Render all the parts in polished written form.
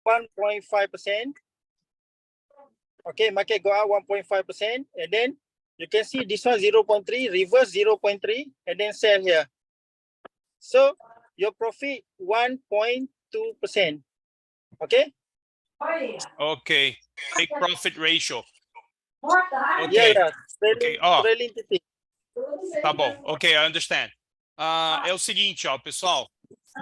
1.5%. Okay, market go up 1.5%, and then you can see this one 0.3, reverse 0.3, and then sell here. So your profit 1.2%. Okay? Okay. Take profit ratio. Yeah, Okay. yeah. Okay. Ó, Trailing TP. tá bom. Ok, I understand. É o seguinte, ó, pessoal.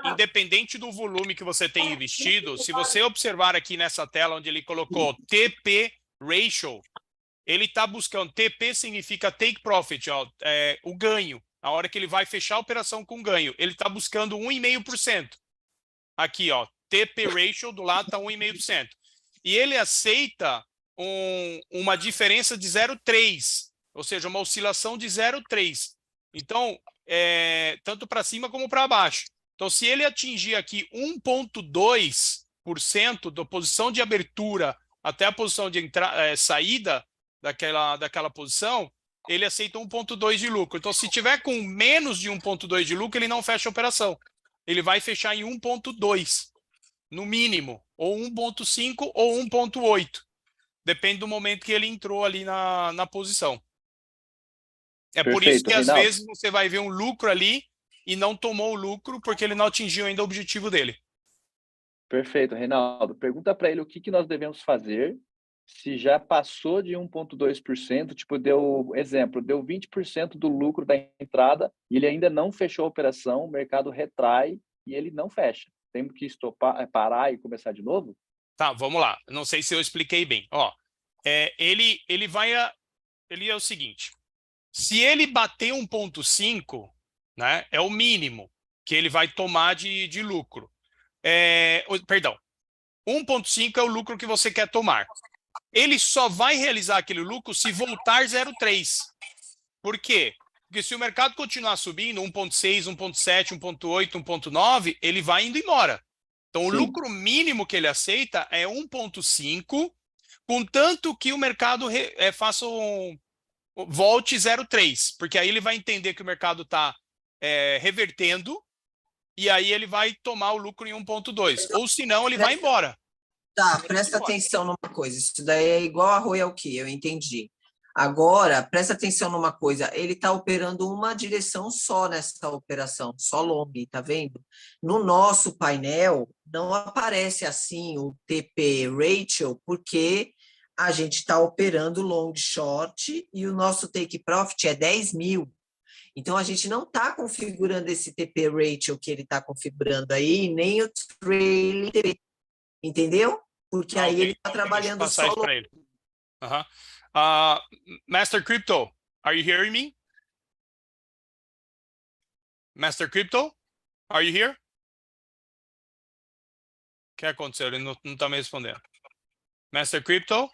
Independente do volume que você tem investido, se você observar aqui nessa tela onde ele colocou TP ratio, ele está buscando, TP significa take profit, ó, o ganho. A hora que ele vai fechar a operação com ganho, ele está buscando 1,5%. Aqui, ó, TP ratio do lado está 1,5%. E ele aceita uma diferença de 0,3, ou seja, uma oscilação de 0,3. Então, tanto para cima como para baixo. Então, se ele atingir aqui 1,2% da posição de abertura até a posição de saída daquela posição, ele aceita 1,2 de lucro. Então, se tiver com menos de 1,2 de lucro, ele não fecha a operação. Ele vai fechar em 1,2, no mínimo, ou 1,5 ou 1,8. Depende do momento que ele entrou ali na posição. É por isso que, às vezes, você vai ver um lucro ali e não tomou o lucro porque ele não atingiu ainda o objetivo dele. Perfeito, Reinaldo. Pergunta para ele o que nós devemos fazer se já passou de 1,2%, tipo, deu 20% do lucro da entrada e ele ainda não fechou a operação, o mercado retrai e ele não fecha. Temos que parar e começar de novo? Tá, vamos lá. Não sei se eu expliquei bem. Ó, ele é o seguinte, se ele bater 1,5, né, é o mínimo que ele vai tomar de lucro. Perdão, 1,5 é o lucro que você quer tomar. Ele só vai realizar aquele lucro se voltar 0,3. Por quê? Porque se o mercado continuar subindo 1,6, 1,7, 1,8, 1,9, ele vai indo embora. Então, o lucro mínimo que ele aceita é 1,5, contanto que o mercado volte 0,3, porque aí ele vai entender que o mercado está revertendo e aí ele vai tomar o lucro em 1,2. Ou senão, ele vai embora. Tá, presta atenção numa coisa. Isso daí é igual a Royal Key, eu entendi. Agora, presta atenção numa coisa. Ele está operando uma direção só nessa operação, só long, tá vendo? No nosso painel, não aparece assim o TP ratio, porque a gente está operando long short e o nosso take profit é 10 mil. Então, a gente não está configurando esse TP ratio que ele está configurando aí, nem o trailing TP. Entendeu? Porque aí ele está trabalhando só. Ele. Master Crypto, are you hearing me? Master Crypto, are you here? O que aconteceu? Ele não está me respondendo. Master Crypto?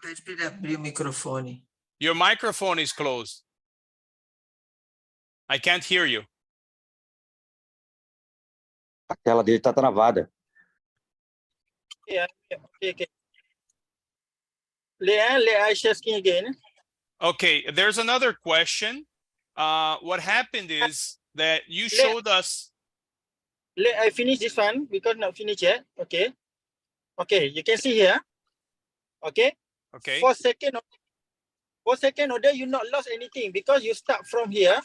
Pede para ele abrir o microfone. Your microphone is closed. I can't hear you. A tela dele está travada. Yeah, okay. Let I share screen again. Okay, there's another question. What happened is that you showed us. Let I finish this one because not finished yet. Okay. Okay, you can see here. Okay. Okay. For second order, you not lost anything because you start from here.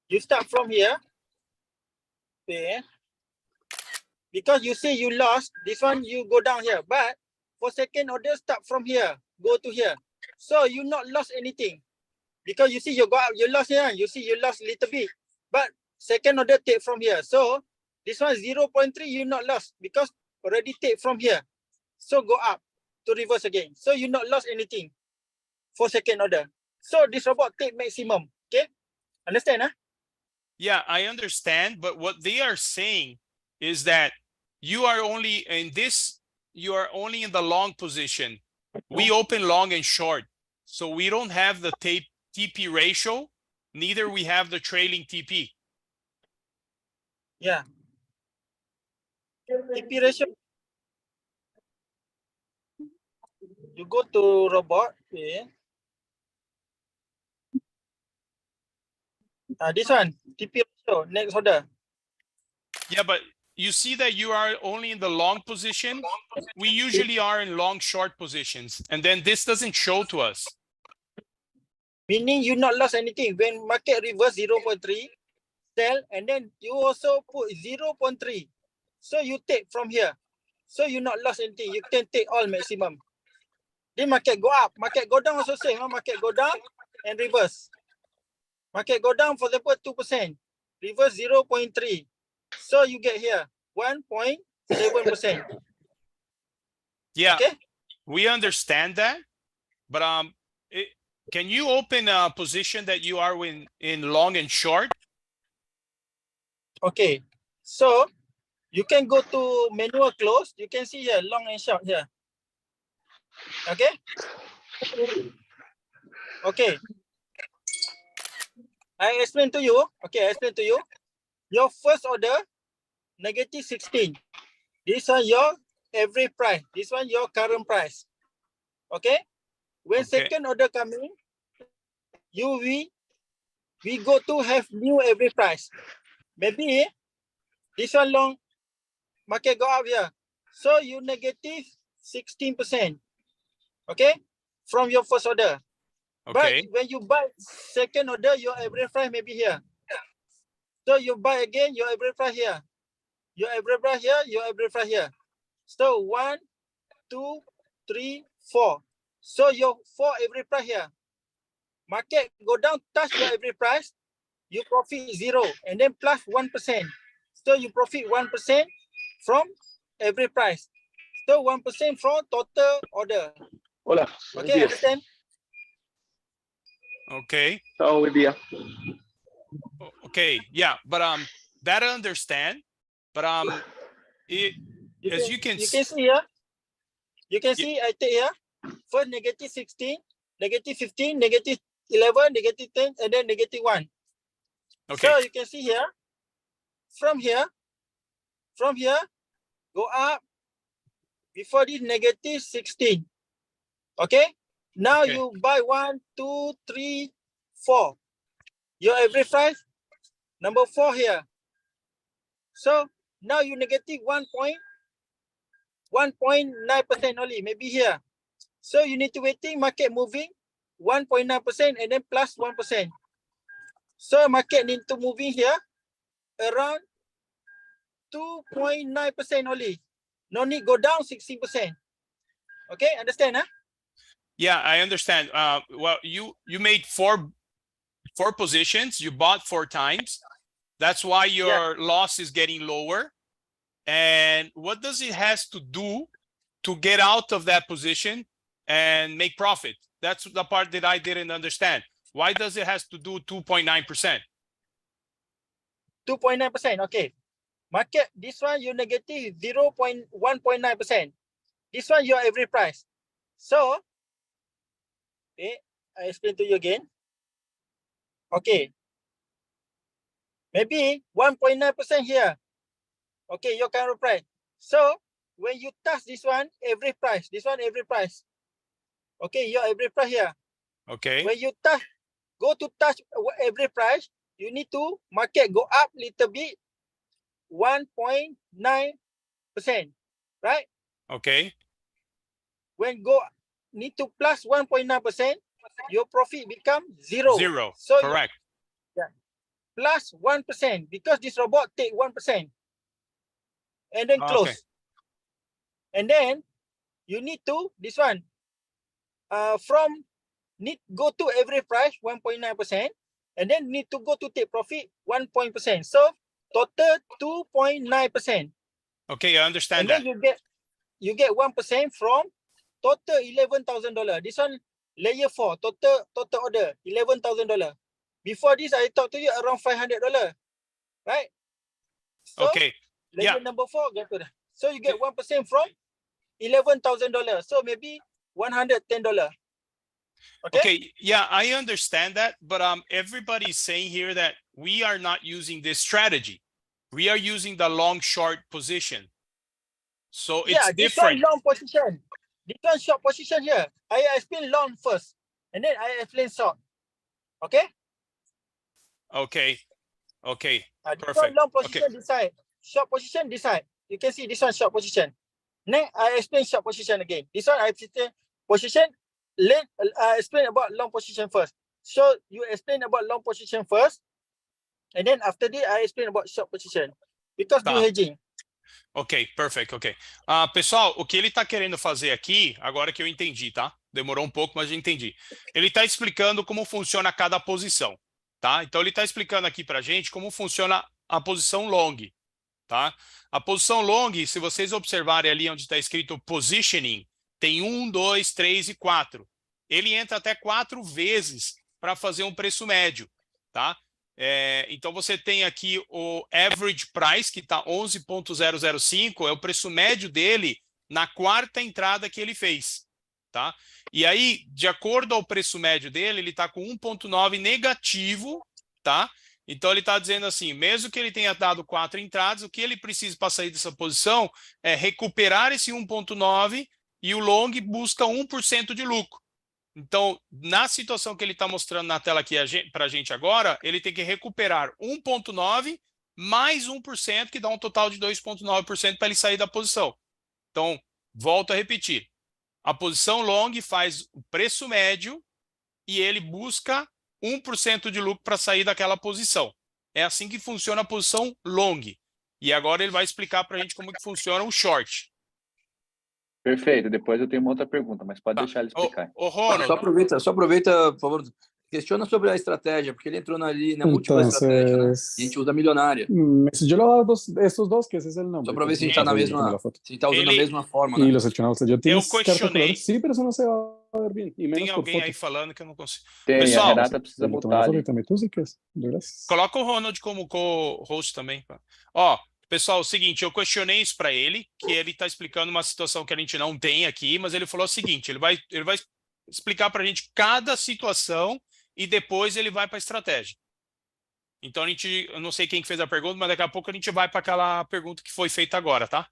You start from here. Okay. Because you say you lost, this one you go down here. But for second order, start from here, go to here. So you not lost anything. Because you see you go up, you lost here, you see you lost a little bit. But second order take from here. So this one 0.3, you not lost because already take from here. So go up to reverse again. So you not lost anything for second order. So this robot take maximum. Okay? Understand, huh? Yeah, I understand. But what they are saying is that you are only in the long position. We open long and short. So we don't have the TP ratio, neither we have the trailing TP. Yeah. TP ratio. You go to robot. Okay. This one, TP ratio, next order. Yeah, but you see that you are only in the long position. We usually are in long short positions, and then this doesn't show to us. Meaning you not lost anything. When market reverse 0.3, sell, and then you also put 0.3. So you take from here. So you not lost anything. You can take all maximum. Then market go up. Market go down also same. Market go down and reverse. Market go down, for example, 2%. Reverse 0.3. So you get here 1.7%. Yeah, Okay. we understand that, but can you open a position that you are in long and short? Okay. So you can go to manual close. You can see here long and short here. Okay. Okay. I explain to you. Okay, I explain to you. Your first order, negative 16. This one your average price. This one your current price. Okay. When Okay. second order coming, we go to have new average price. Maybe this one long market go up here. So you negative 16%. Okay, from your first order. Okay. But when you buy second order, your average price may be here. So you buy again, your average price here. Your average price here, your average price here. So 1, 2, 3, 4. So your 4 average price here. Market go down, touch your average price, you profit 0 and then plus 1%. So you profit 1% from average price. So 1% from total order. Hola, buenos Okay, días. understand? Okay. Chao, buen día. Okay. Yeah, but that I understand, but as you can see here, you can see I take here first negative 16, negative 15, negative 11, negative 10, and then negative 1. Okay. So you can see here, from here, go up before this negative 16. Okay. Now Okay. you buy 1, 2, 3, 4. Your average price, number 4 here. So now you negative 1.9% only, maybe here. So you need to waiting market moving 1.9% and then plus 1%. So market need to moving here around 2.9% only. No need go down 16%. Okay, understand, huh? Yeah, I understand. Well, you made four positions. You bought 4 times. That's why your loss is getting lower. And what does it has to do to get out of that position and make profit? That's the part that I didn't understand. Why does it has to do 2.9%? 2.9%. Okay. Market, this one you negative 1.9%. This one your average price. So, okay, I explain to you again. Okay. Maybe 1.9% here. Okay, your current price. So, when you touch this one, average price. This one average price. Okay, your average price here. Okay. When you touch, go to touch average price, you need to market go up little bit, 1.9%, right? Okay. When go need to plus 1.9%, your profit become 0. 0. So Correct. plus 1% because this robot take 1%, and then close. Okay. And then you need to this one. From need go to average price 1.9%, and then need to go to take profit 1%. So total 2.9%. Okay, I understand And that. then you get 1% from total $11,000. This one layer 4 total order $11,000. Before this, I talked to you around $500, right? So Okay. layer Yeah. number 4 get to that. So you get 1% from $11,000. So maybe $110. Okay. Yeah, I understand that, but everybody's saying here that we are not using this strategy. We are using the long short position. So it's this one different. long position. This one short position here. I explain long first, and then I explain short. Okay. Okay. Okay. This one Perfect. long position this side. short position this side. You can see this one short position. Then I explain short position again. This one I explain position. I explain about long position first. So you explain about long position first, and then after that I explain about short position because do Tá. hedging. Ok, perfeito, ok. Pessoal, o que ele está querendo fazer aqui, agora que eu entendi, tá? Demorou um pouco, mas eu entendi. Ele está explicando como funciona cada posição, tá? Então, ele está explicando aqui para a gente como funciona a posição long, tá? A posição long, se vocês observarem ali onde está escrito positioning, tem 1, 2, 3 e 4. Ele entra até 4 vezes para fazer um preço médio, tá? Então, você tem aqui o average price, que está 11.005, é o preço médio dele na quarta entrada que ele fez, tá? E aí, de acordo ao preço médio dele, ele está com 1.9 negativo, tá? Então, ele está dizendo assim, mesmo que ele tenha dado 4 entradas, o que ele precisa para sair dessa posição é recuperar esse 1.9 e o long busca 1% de lucro. Então, na situação que ele está mostrando na tela aqui para a gente agora, ele tem que recuperar 1,9 mais 1%, que dá um total de 2,9% para ele sair da posição. Então, volto a repetir. A posição long faz o preço médio e ele busca 1% de lucro para sair daquela posição. É assim que funciona a posição long. E agora ele vai explicar para a gente como que funciona o short. Perfeito. Depois eu tenho uma outra pergunta, mas pode Tá. deixar ele explicar. Ô, Ronald, Só aproveita, por favor, questiona sobre a estratégia, porque ele entrou ali na múltipla estratégia, né? E a gente usa milionária. yo lo hago estos dos, que ese es el nombre. Só para ver se a gente Entonces, está na ahí mesma, toma la foto. se está usando a Ele- mesma forma, Y né? los hechonados, yo tienes carta questionei. color. Sí, pero eso no se va a ver bien. Y menos tem por alguém foto. aí falando que eu não consigo. Tem, Pessoal, a Renata precisa Yo tomo mutar la foto ali. y también tú, si quieres. De gracias. Coloca o Ronald como co-host também. Ó, pessoal, é o seguinte, eu questionei isso para ele, que ele está explicando uma situação que a gente não tem aqui, mas ele falou o seguinte, ele vai explicar para a gente cada situação e depois ele vai para a estratégia. Então, eu não sei quem que fez a pergunta, mas daqui a pouco a gente vai para aquela pergunta que foi feita agora, tá?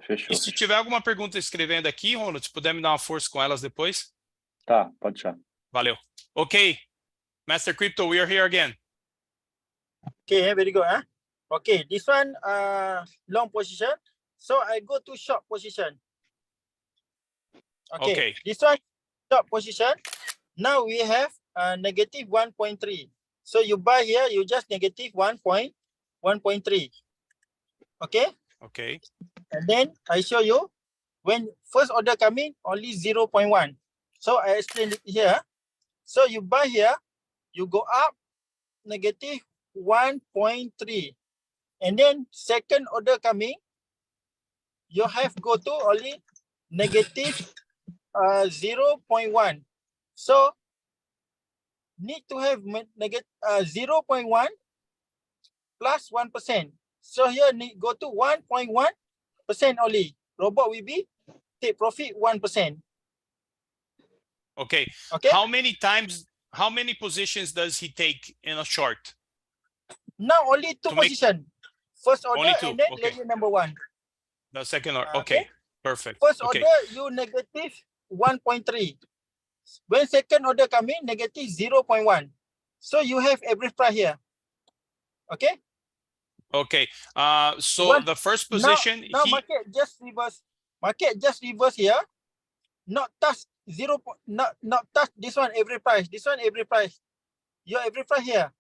Fechou. E se tiver alguma pergunta escrevendo aqui, Ronald, se puder me dar uma força com elas depois. Tá, pode deixar. Valeu. Ok. Master Crypto, we are here again. Okay, very good. Okay, this one long position. So I go to short position. Okay, Okay. this one short position. Now we have negative 1.3. So you buy here, you just negative 1.3. Okay, Ok. and then I show you when first order come in only 0.1. So I explain it here. So you buy here, you go up negative 1.3, and then second order coming, you have go to only negative 0.1. So need to have negative 0.1 plus 1%. So here need go to 1.1% only. Robot will be take profit 1%. Ok. Okay. How many positions does he take in a short? Now only two To make- position. First order Only two, and then okay. layer number one. The second order. Okay. Okay. Perfect. First Okay. order you negative 1.3. When second order come in negative 0.1. So you have average price here. Okay. Okay. So What- the first position, Now market just reverse. Market just reverse here. Not touch not touch this one every price. This one every price. Your every price here.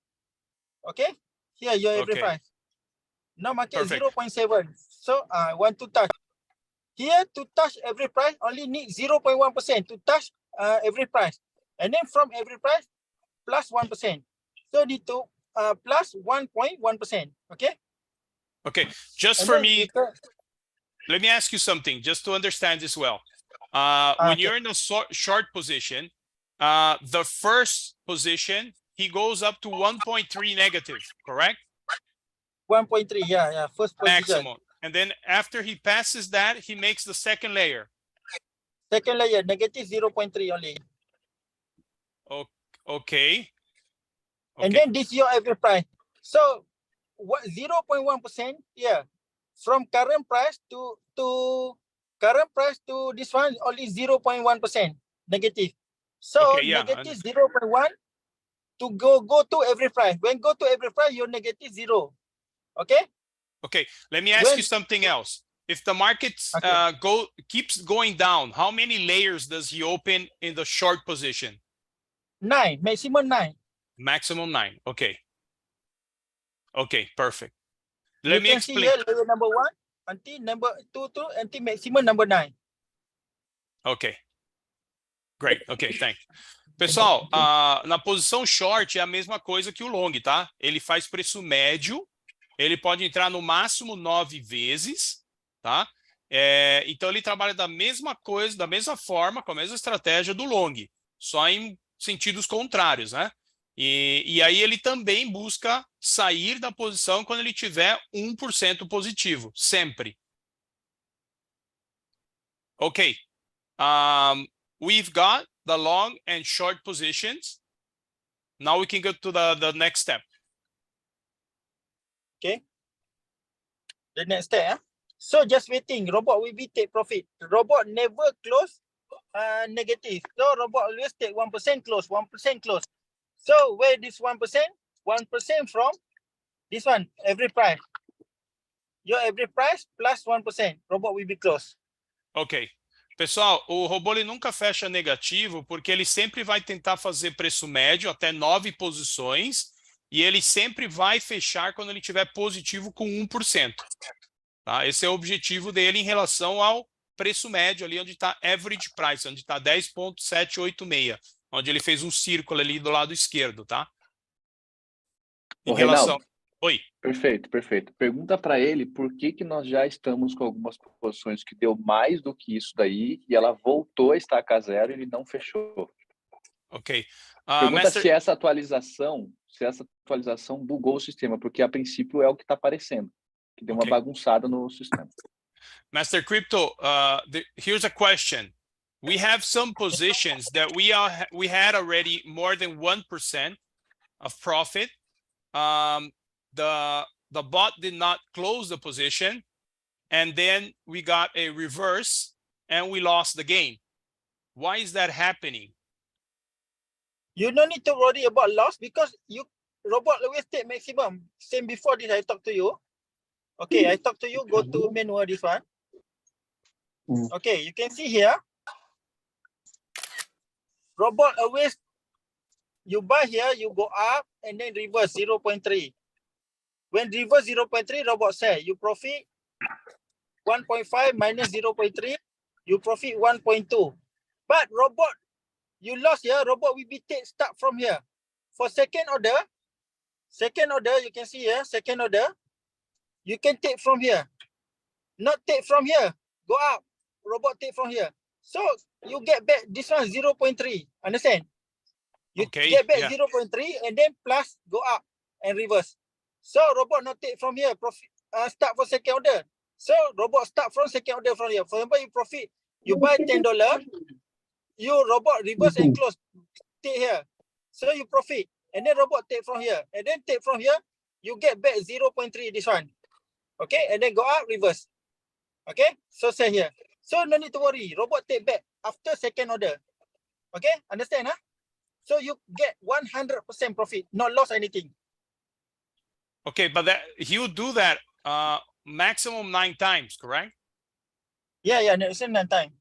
Okay. Here your every Okay. price. Now market Perfect. 0.7. So I want to touch. Here to touch every price only need 0.1% to touch every price. And then from every price plus 1%. So need to plus 1.1%. Okay. okay. Just And for then me, you can- let me ask you something, just to understand this well. When Okay. you're in a short position, the first position, he goes up to 1.3 negative, correct? 1.3. Yeah. First position. Maximum. And then after he passes that, he makes the second layer. Second layer negative 0.3 only. Okay. And Okay. then this your every price. So what 0.1% here from current price to current price to this one only 0.1% negative. So Okay, yeah, negative 0.1 to go to every price. When go to every price, you're negative 0. Okay. Okay, let me ask When- you something else. If the market keeps going down, how many layers does he open in the short position? 9, maximum 9. Maximum 9. Okay. Okay, perfect. You Let me can see explain. here layer number 1 until number 2 until maximum number 9. Ok. Great. Ok, thank you. Pessoal, na posição short é a mesma coisa que o long, tá? Ele faz preço médio, ele pode entrar no máximo 9 vezes, tá? Então ele trabalha da mesma coisa, da mesma forma, com a mesma estratégia do long, só em sentidos contrários, né? E aí ele também busca sair da posição quando ele tiver 1% positivo, sempre. Ok. We've got the long and short positions. Now we can go to the next step. Okay. The next step. So just waiting. Robot will be take profit. Robot never close negative. So robot always take 1% close, 1% close. So where this 1%? 1% from this one, every price. Your every price plus 1%. Robot will be close. Ok. Pessoal, o robô ele nunca fecha negativo porque ele sempre vai tentar fazer preço médio até 9 posições e ele sempre vai fechar quando ele tiver positivo com 1%. Tá? Esse é o objetivo dele em relação ao preço médio ali onde está average price, onde está 10.786, onde ele fez um círculo ali do lado esquerdo, tá? Em relação... Reinaldo. Oi. Perfeito, perfeito. Pergunta para ele por que nós já estamos com algumas posições que deu mais do que isso daí e ela voltou a estacar zero e ele não fechou. Ok. Pergunta se essa atualização bugou o sistema, porque a princípio é o que está aparecendo, que deu uma bagunçada no sistema. Master Crypto, here's a question. We have some positions that we had already more than 1% of profit. The bot did not close the position, and then we got a reverse and we lost the game. Why is that happening? You don't need to worry about loss because robot always take maximum. Same before this, I talked to you. Okay, I talked to you, go to manual this one. Okay, you can see here. Robot always, you buy here, you go up and then reverse 0.3. When reverse 0.3, robot say you profit 1.5 minus 0.3, you profit 1.2. But robot, you lost here, robot will be start from here. For second order, you can see here, second order, you can take from here. Not take from here, go up, robot take from here. So you get back this one 0.3, understand? You get back 0.3 and then plus go up and reverse. So robot not take from here, profit start for second order. So robot start from second order from here. For example, you profit, you buy $10, you robot reverse and close, take here. So you profit, and then robot take from here, and then take from here, you get back 0.3 this one. Okay, and then go up, reverse. Okay, so say here. So no need to worry, robot take back after second order. Okay, understand, huh? So you get 100% profit, not lost anything. Okay, but he'll do that maximum 9 times, correct? Yeah, maximum 9 times.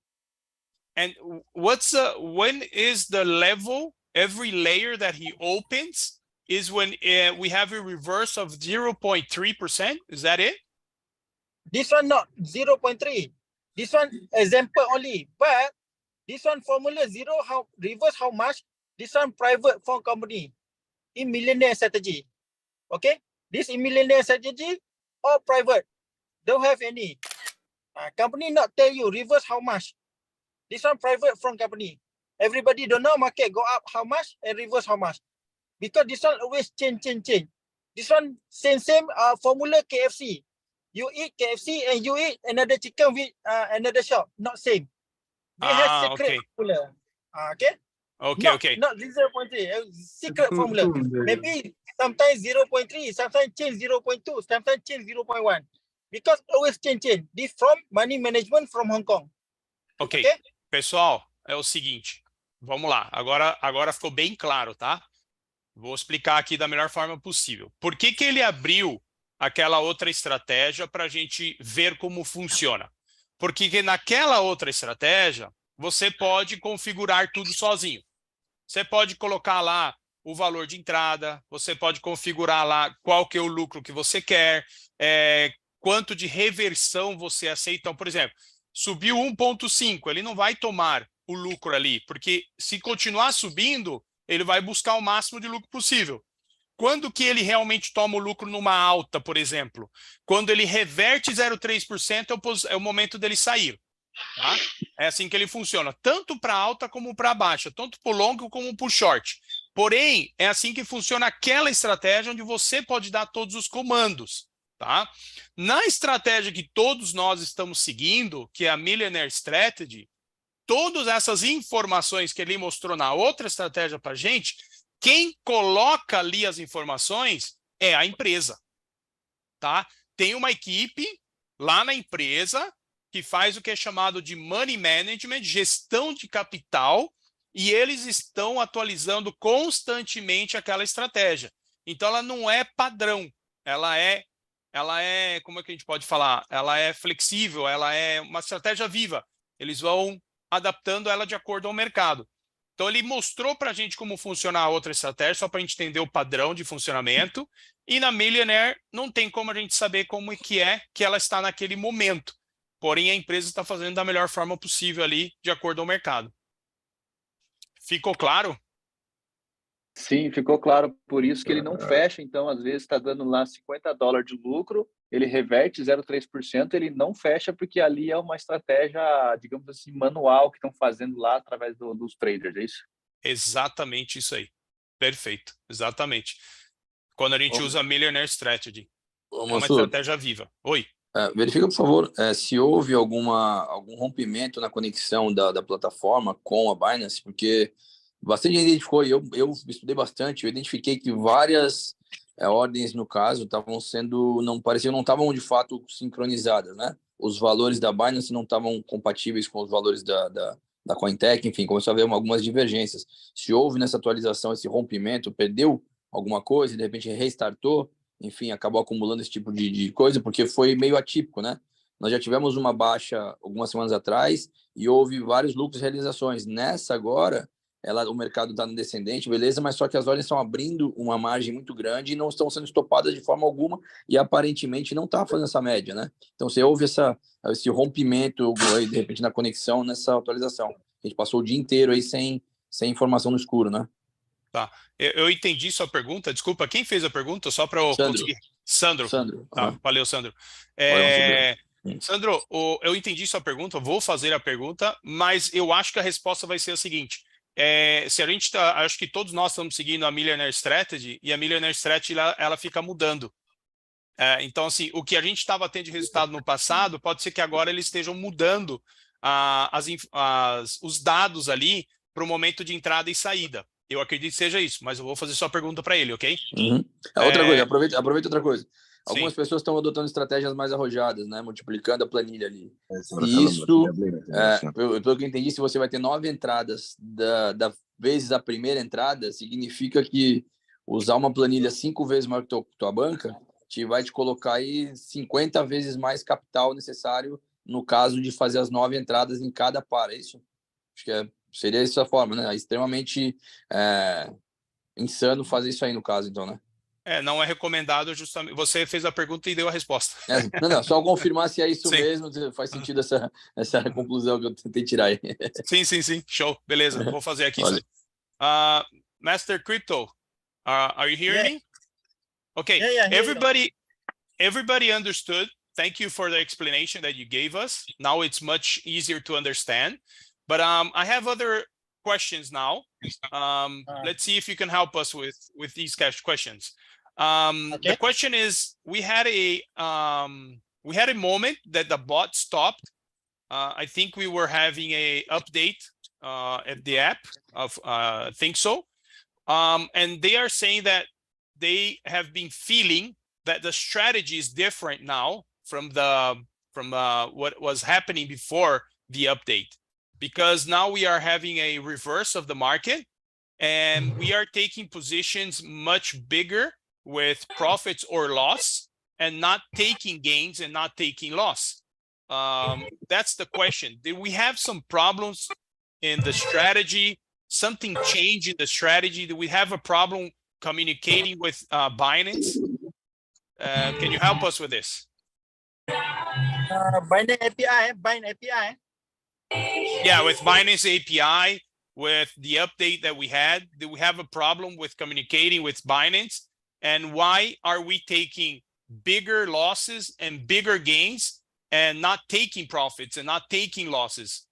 And when is the level, every layer that he opens is when we have a reverse of 0.3%? Is that it? This one not 0.3. This one example only, but this one formula reverse how much? This one private phone company in millionaire strategy. Okay, this in millionaire strategy or private, don't have any. Company not tell you reverse how much. This one private from company. Everybody don't know market go up how much and reverse how much. Because this one always change. This one same formula KFC. You eat KFC and you eat another chicken with another shop. Not same. They have secret formula. Okay. Okay. Not 0.3. Secret formula. Maybe sometimes 0.3, sometimes change 0.2, sometimes change 0.1. Because always change. This from money management from Hong Kong. Ok. Pessoal, é o seguinte. Vamos lá. Agora ficou bem claro, tá? Vou explicar aqui da melhor forma possível. Por que ele abriu aquela outra estratégia para a gente ver como funciona. Porque naquela outra estratégia, você pode configurar tudo sozinho. Você pode colocar lá o valor de entrada, você pode configurar lá qual que é o lucro que você quer, quanto de reversão você aceita. Então, por exemplo, subiu 1,5, ele não vai tomar o lucro ali, porque se continuar subindo, ele vai buscar o máximo de lucro possível. Quando que ele realmente toma o lucro numa alta, por exemplo? Quando ele reverte 0,3% é o momento dele sair. Tá? É assim que ele funciona, tanto para alta como para baixa, tanto para o long como para o short. Porém, é assim que funciona aquela estratégia onde você pode dar todos os comandos. Tá? Na estratégia que todos nós estamos seguindo, que é a Millionaire Strategy, todas essas informações que ele mostrou na outra estratégia para a gente, quem coloca ali as informações é a empresa. Tá? Tem uma equipe lá na empresa que faz o que é chamado de Money Management, gestão de capital, e eles estão atualizando constantemente aquela estratégia. Então, ela não é padrão, ela é, como é que a gente pode falar? Ela é flexível, ela é uma estratégia viva. Eles vão adaptando ela de acordo ao mercado. Então, ele mostrou para a gente como funciona a outra estratégia, só para a gente entender o padrão de funcionamento. E na Millionaire, não tem como a gente saber como é que ela está naquele momento. Porém, a empresa está fazendo da melhor forma possível ali, de acordo ao mercado. Ficou claro? Sim, ficou claro. Por isso que ele não fecha. Então, às vezes, está dando lá $50 de lucro, ele reverte 0,3%, ele não fecha porque ali é uma estratégia, digamos assim, manual que estão fazendo lá através dos traders, é isso? Exatamente isso aí. Perfeito, exatamente. Quando a gente usa a Millionaire Strategy. É uma estratégia viva. Oi. Verifica, por favor, se houve algum rompimento na conexão da plataforma com a Binance, porque bastante gente identificou, e eu estudei bastante, eu identifiquei que várias ordens, no caso, pareciam não estavam de fato sincronizadas, né? Os valores da Binance não estavam compatíveis com os valores da Cointech, enfim, começou a haver algumas divergências. Se houve nessa atualização esse rompimento, perdeu alguma coisa e de repente restartou, enfim, acabou acumulando esse tipo de coisa, porque foi meio atípico, né? Nós já tivemos uma baixa algumas semanas atrás e houve vários lucros e realizações. Nessa agora, o mercado está no descendente, beleza, mas só que as ordens estão abrindo uma margem muito grande e não estão sendo estopadas de forma alguma e aparentemente não está fazendo essa média, né? Então, se houve esse rompimento, de repente, na conexão, nessa atualização. A gente passou o dia inteiro aí sem informação no escuro, né? Tá. Eu entendi sua pergunta. Desculpa, quem fez a pergunta? Só para eu conseguir. Sandro. Tá, valeu, Sandro. Sandro, eu entendi sua pergunta, vou fazer a pergunta, mas eu acho que a resposta vai ser a seguinte. Se a gente acho que todos nós estamos seguindo a Millionaire Strategy, e a Millionaire Strategy ela fica mudando. Então, assim, o que a gente estava tendo de resultado no passado, pode ser que agora eles estejam mudando os dados ali para o momento de entrada e saída. Eu acredito que seja isso, mas eu vou fazer só a pergunta para ele, ok? Uhum. Outra coisa, aproveita outra coisa. Algumas Sim. pessoas estão adotando estratégias mais arrojadas, né? Multiplicando a planilha ali. Isso, pelo que eu entendi, se você vai ter 9 entradas vezes a primeira entrada, significa que usar uma planilha 5 vezes maior que tua banca vai te colocar aí 50 vezes mais capital necessário no caso de fazer as 9 entradas em cada par, é isso? Acho que seria dessa forma, né? É extremamente insano fazer isso aí no caso, então, né? Não é recomendado justamente. Você fez a pergunta e deu a resposta. Não, só confirmar se é isso Sim. mesmo, faz sentido essa conclusão que eu tentei tirar aí. Sim. Show. Beleza, vou fazer aqui. Master Crypto, are you hearing me? Okay. Yeah, Everybody understood. Thank you for the explanation that you gave us. Now it's much easier to understand. But I have other questions now. Let's see if you can help us with these questions. Okay. The question is: we had a moment that the bot stopped. I think we were having a update at the app of ThinkSo, and they are saying that they have been feeling that the strategy is different now from what was happening before the update, because now we are having a reverse of the market and we are taking positions much bigger with profits or loss and not taking gains and not taking loss? That's the question. Do we have some problems in the strategy? Something changed in the strategy? Do we have a problem communicating with Binance? Can you help us with this? Binance API, Binance API. Yeah, with Binance API, with the update that we had, do we have a problem with communicating with Binance? And why are we taking bigger losses and bigger gains and not taking profits and not taking losses?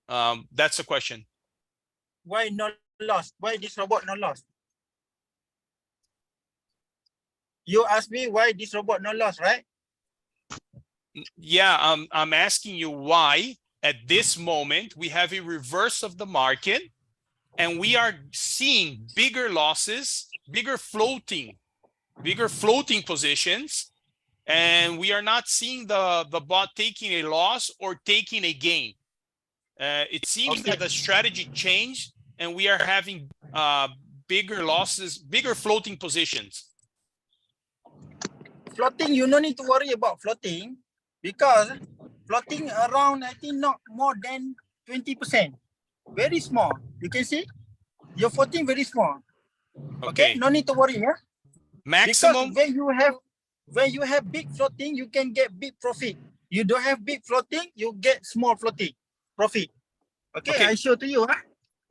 That's the question. Why not lost? Why this robot not lost? You asked me why this robot not lost, right? Yeah, I'm asking you why at this moment we have a reverse of the market and we are seeing bigger losses, bigger floating positions, and we are not seeing the bot taking a loss or taking a gain. It seems that the strategy changed and we are having bigger losses, bigger floating positions. Floating, you no need to worry about floating because floating around, I think not more than 20%. Very small. You can see your floating very small. Okay, no need to worry, yeah. Maximum. Because when you have big floating, you can get big profit. You don't have big floating, you get small floating profit. Okay. I show to you, huh?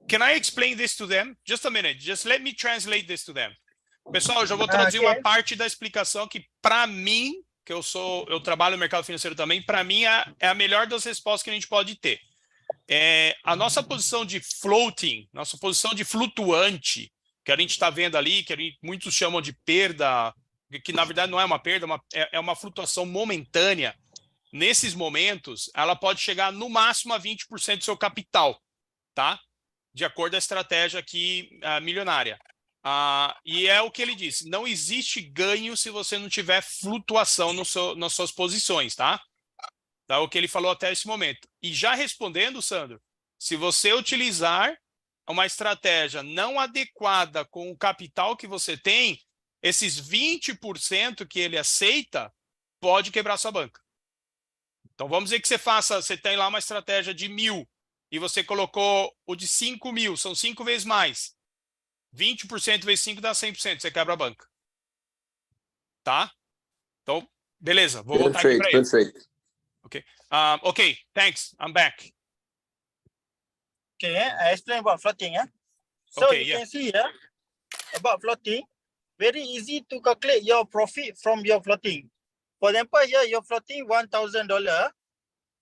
Can I explain this to them? Just a minute. Just let me translate this to them. Pessoal, eu já vou traduzir uma parte da explicação que, para mim, que eu trabalho no mercado financeiro também, para mim é a melhor das respostas que a gente pode ter. A nossa posição de floating, nossa posição de flutuante, que a gente está vendo ali, que muitos chamam de perda, que na verdade não é uma perda, é uma flutuação momentânea. Nesses momentos, ela pode chegar no máximo a 20% do seu capital, tá? De acordo com a estratégia aqui milionária. E é o que ele disse, não existe ganho se você não tiver flutuação nas suas posições, tá? É o que ele falou até esse momento. E já respondendo, Sandro, se você utilizar uma estratégia não adequada com o capital que você tem, esses 20% que ele aceita pode quebrar sua banca. Então vamos dizer que você tem lá uma estratégia de 1.000 e você colocou o de 5.000, são 5 vezes mais. 20% vezes 5 dá 100%, você quebra a banca. Tá? Então, beleza, vou voltar aqui para ele. Perfeito. Okay. Okay, thanks. I'm back. Okay, I explain about floating. So Okay, you can see here about floating. Very easy to calculate your profit from your floating. For example, here your floating $1,000.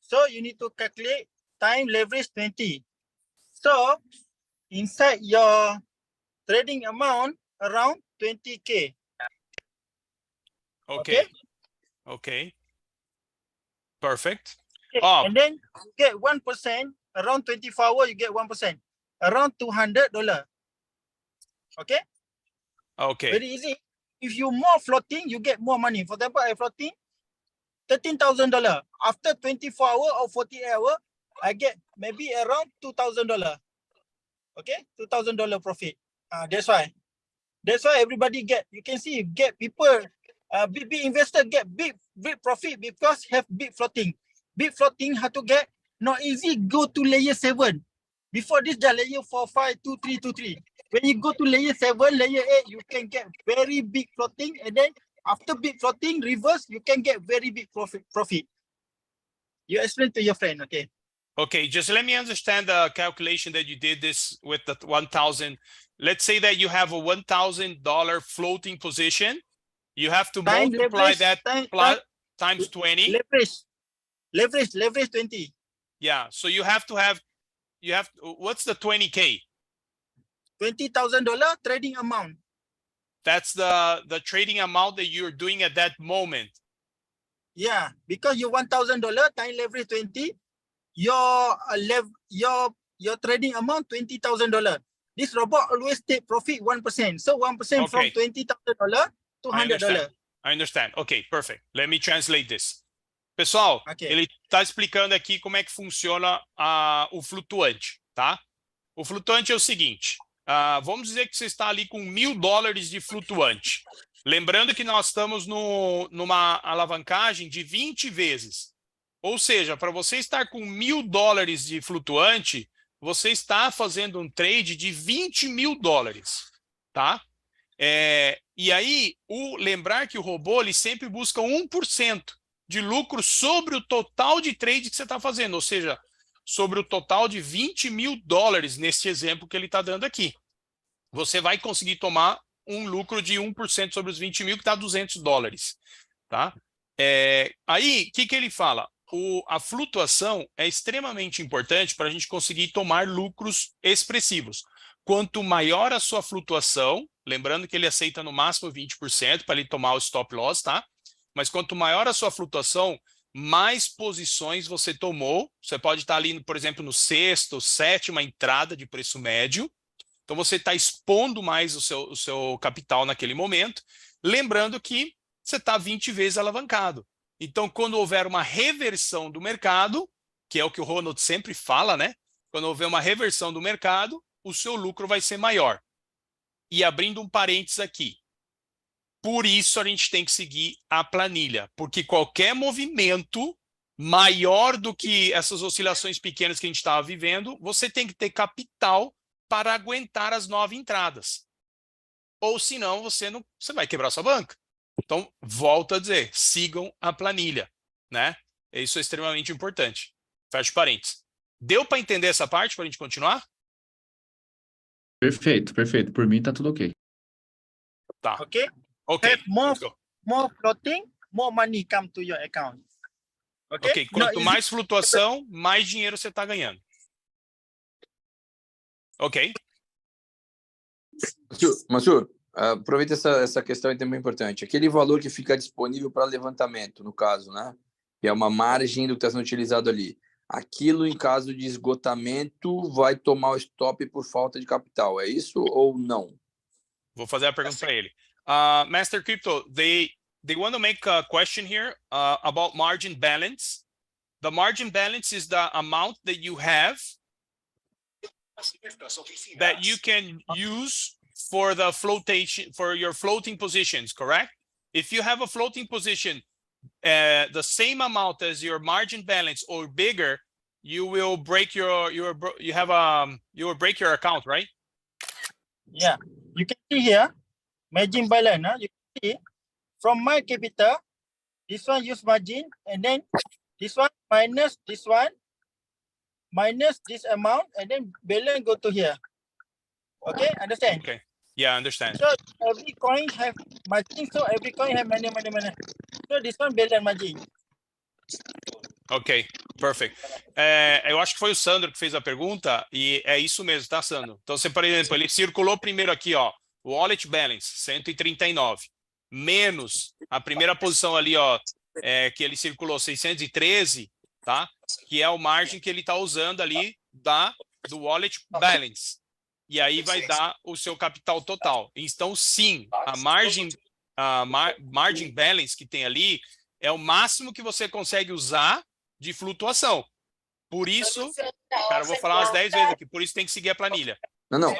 So you need to calculate time leverage 20. So inside your trading amount around 20K. Okay. Perfect. Okay. And then you get 1%, around 24 hours, you get 1%, around $200. Okay? Okay. Very easy. If you more floating, you get more money. For example, I floating $13,000. After 24 hours or 48 hours, I get maybe around $2,000. Okay? $2,000 profit. That's why everybody get, you can see, get people, big investor get big profit because have big floating. Big floating how to get, not easy, go to layer 7. Before this, the layer 4, 5, 2, 3, 2, 3. When you go to layer 7, layer 8, you can get very big floating. And then after big floating, reverse, you can get very big profit. You explain to your friend, okay? Okay, just let me understand the calculation that you did this with the 1,000. Let's say that you have a $1,000 floating position. You have to multiply that times 20. Leverage 20. Yeah, so you have, what's the 20K? $20,000 trading amount. That's the trading amount that you're doing at that moment. Yeah, because you $1,000 time leverage 20, your trading amount $20,000. This robot always take profit 1%. So 1% from $20,000 to $100. I understand. Okay, perfect. Let me translate this. Pessoal, ele está explicando aqui como é que funciona o flutuante, tá? O flutuante é o seguinte, vamos dizer que você está ali com $1.000 de flutuante. Lembrando que nós estamos numa alavancagem de 20 vezes. Ou seja, para você estar com $1.000 de flutuante, você está fazendo um trade de $20.000, tá? E aí, lembrar que o robô ele sempre busca 1% de lucro sobre o total de trade que você está fazendo, ou seja, sobre o total de $20.000 nesse exemplo que ele está dando aqui. Você vai conseguir tomar um lucro de 1% sobre os 20 mil, que está $200, tá? Aí, o que ele fala? A flutuação é extremamente importante para a gente conseguir tomar lucros expressivos. Quanto maior a sua flutuação, lembrando que ele aceita no máximo 20% para ele tomar o stop loss, tá? Mas quanto maior a sua flutuação, mais posições você tomou. Você pode estar ali, por exemplo, no sexto, sétima entrada de preço médio. Então, você está expondo mais o seu capital naquele momento. Lembrando que você está 20 vezes alavancado. Então, quando houver uma reversão do mercado, que é o que o Ronald sempre fala, né? Quando houver uma reversão do mercado, o seu lucro vai ser maior. E abrindo um parênteses aqui. Por isso, a gente tem que seguir a planilha. Porque qualquer movimento maior do que essas oscilações pequenas que a gente estava vivendo, você tem que ter capital para aguentar as 9 entradas. Ou senão, você vai quebrar sua banca. Então, volto a dizer, sigam a planilha, né? Isso é extremamente importante. Fecha parênteses. Deu para entender essa parte para a gente continuar? Perfeito, perfeito. Por mim tá tudo ok. Tá. Okay? Ok. Have more, Let's go. more floating, more money come to your account. Okay? Ok. Quanto mais flutuação, mais dinheiro você está ganhando. Ok. Mansur, aproveita essa questão, é também importante. Aquele valor que fica disponível para levantamento, no caso, né? Que é uma margem do que está sendo utilizado ali. Aquilo, em caso de esgotamento, vai tomar o stop por falta de capital. É isso ou não? Vou fazer a pergunta para ele. Master Crypto, they want to make a question here about margin balance. The margin balance is the amount that you have that you can use for the flotation, for your floating positions, correct? If you have a floating position, the same amount as your margin balance or bigger, you will break you will break your account, right? Yeah, you can see here, margin balance. You can see from my capital, this one use margin, and then this one minus this amount, and then balance go to here. Okay, understand? Okay. Yeah, I understand. So every coin have margin, so every coin have money. So this one balance margin. Ok, perfect. Eu acho que foi o Sandro que fez a pergunta e é isso mesmo, tá, Sandro? Então, você, por exemplo, ele circulou primeiro aqui, ó, wallet balance, 139, menos a primeira posição ali, ó, que ele circulou 613, tá? Que é o margem que ele está usando ali do wallet balance. E aí vai dar o seu capital total. Então, sim, a margin balance que tem ali é o máximo que você consegue usar de flutuação. Por isso, cara, eu vou falar umas 10 vezes aqui, por isso tem que seguir a planilha. Não,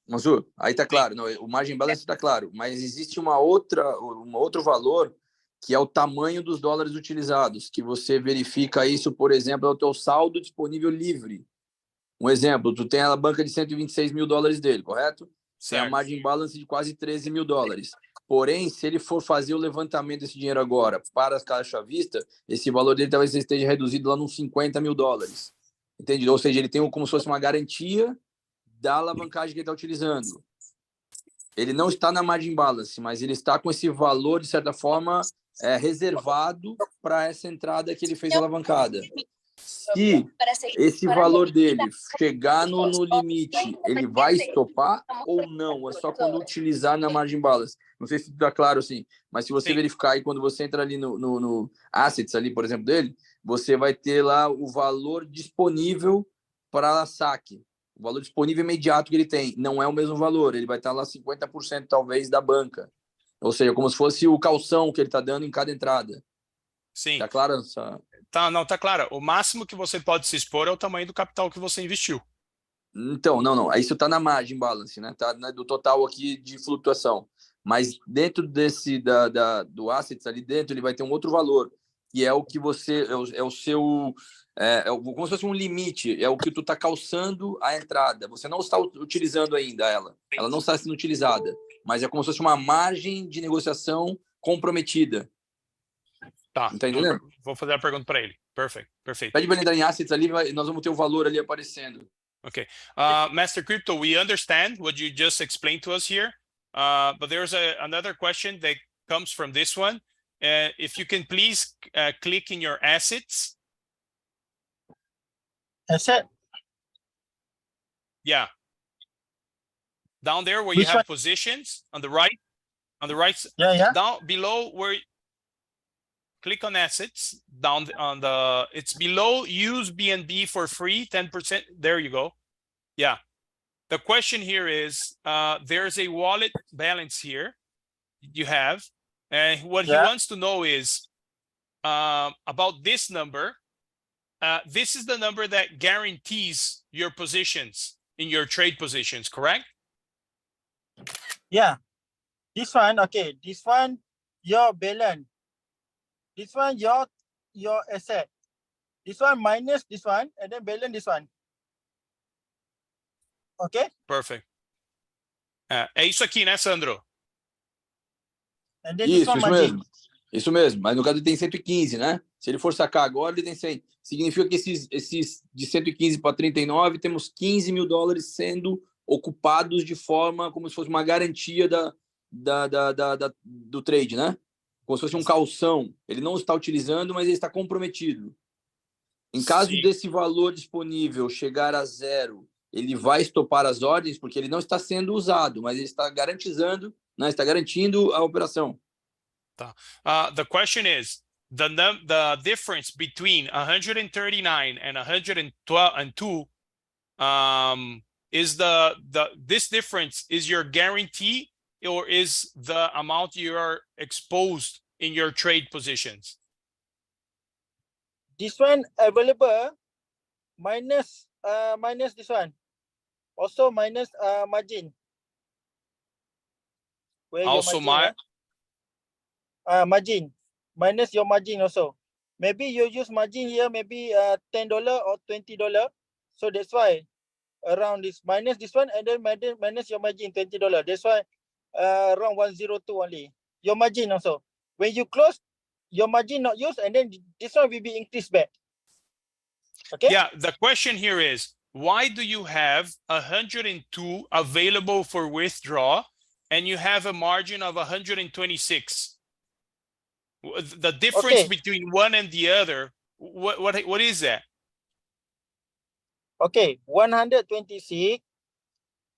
Mansur, aí tá claro, não, o margin balance tá claro, mas existe um outro valor que é o tamanho dos dólares utilizados, que você verifica isso, por exemplo, é o teu saldo disponível livre. Um exemplo, tu tem a banca de 126 mil dólares dele, correto? Tem a margin balance de quase 13 mil dólares. Porém, se ele for fazer o levantamento desse dinheiro agora para a caixa à vista, esse valor dele talvez esteja reduzido lá nos 50 mil dólares. Entende? Ou seja, ele tem como se fosse uma garantia da alavancagem que ele está utilizando. Ele não está na margin balance, mas ele está com esse valor, de certa forma, reservado para essa entrada que ele fez alavancada. Se esse valor dele chegar no limite, ele vai estopar ou não? É só quando utilizar na margin balance. Não sei se está claro assim, mas se você verificar aí, quando você entra ali no assets ali, por exemplo, dele, você vai ter lá o valor disponível para saque. O valor disponível imediato que ele tem. Não é o mesmo valor, ele vai estar lá 50% talvez da banca. Ou seja, como se fosse o calção que ele está dando em cada entrada. Sim. Tá claro? Tá claro. O máximo que você pode se expor é o tamanho do capital que você investiu. Então, não. Isso tá na margin balance, né? Tá do total aqui de flutuação. Mas dentro do assets ali dentro, ele vai ter um outro valor, que é o que você é o seu como se fosse um limite, é o que tu está calçando a entrada. Você não está utilizando ainda ela não está sendo utilizada, mas é como se fosse uma margem de negociação comprometida. Tá, Tá entendendo? vou fazer a pergunta para ele. Perfeito. Pede para ele entrar em assets ali, nós vamos ter o valor ali aparecendo. Okay. Master Crypto, we understand what you just explained to us here, but there's another question that comes from this one. If you can please click in your assets. Asset. Yeah. Down there where Which you have one? positions on the right, Yeah. down below where click on assets, down on it's below use BNB for free, 10%. There you go. Yeah. The question here is, there's a wallet balance here you have. And what he wants to know is about this number. This is the number that guarantees your positions in your trade positions, correct? Yeah. This one, okay. This one, your balance. This one, your asset. This one minus this one, and then balance this one. Okay? Perfect. É isso aqui, né, Sandro? And then this one margin. Isso mesmo. Mas no caso ele tem 115, né? Se ele for sacar agora, ele tem 100. Significa que esses de 115 para 39, temos 15 mil dólares sendo ocupados de forma como se fosse uma garantia do trade, né? Como se fosse um calção. Ele não está utilizando, mas ele está comprometido. Em caso desse valor disponível chegar a zero, ele vai estopar as ordens, porque ele não está sendo usado, mas ele está garantizando, né? Está garantindo a operação. Tá. The question is, the difference between 139 and 102 is this difference is your guarantee, or is the amount you are exposed in your trade positions? This one available minus this one. Also minus margin. Where Also your margin minus your margin also. Maybe you use margin here, maybe $10 or $20. So that's why around this minus this one, and then minus your margin $20. That's why around 102 only. Your margin also. When you close, your margin not used, and then this one will be increased back. Okay. Yeah. The question here is, why do you have 102 available for withdraw, and you have a margin of 126? The difference between one and the other, what is that? Okay, 126.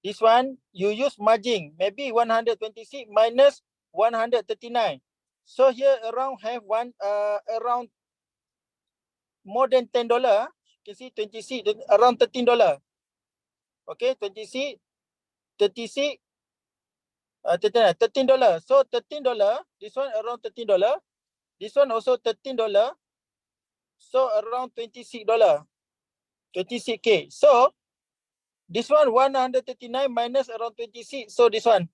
This one you use margin, maybe 126 minus 139. So here around have around more than $10. You can see 26 around $13. Okay, 26, 36, $13. So $13. This one around $13. This one also $13. So around $26. 26K. So this one 139 minus around 26. So this one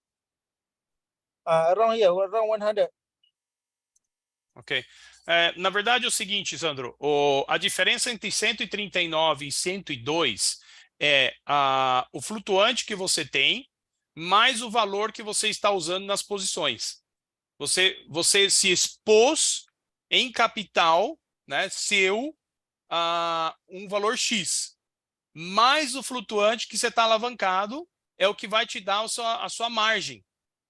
around here, around 100. Ok. Na verdade é o seguinte, Sandro, a diferença entre 139 e 102 é o flutuante que você tem mais o valor que você está usando nas posições. Você se expôs em capital, né, seu um valor X, mais o flutuante que você está alavancado é o que vai te dar a sua margem,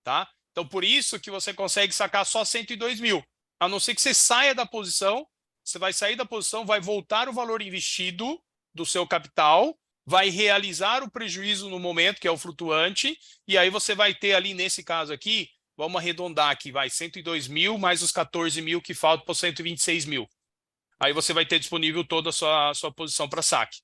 tá? Então, por isso que você consegue sacar só 102 mil. A não ser que você saia da posição, você vai sair da posição, vai voltar o valor investido do seu capital, vai realizar o prejuízo no momento, que é o flutuante, e aí você vai ter ali, nesse caso aqui, vamos arredondar aqui, vai 102 mil mais os 14 mil que faltam para os 126 mil. Aí você vai ter disponível toda a sua posição para saque.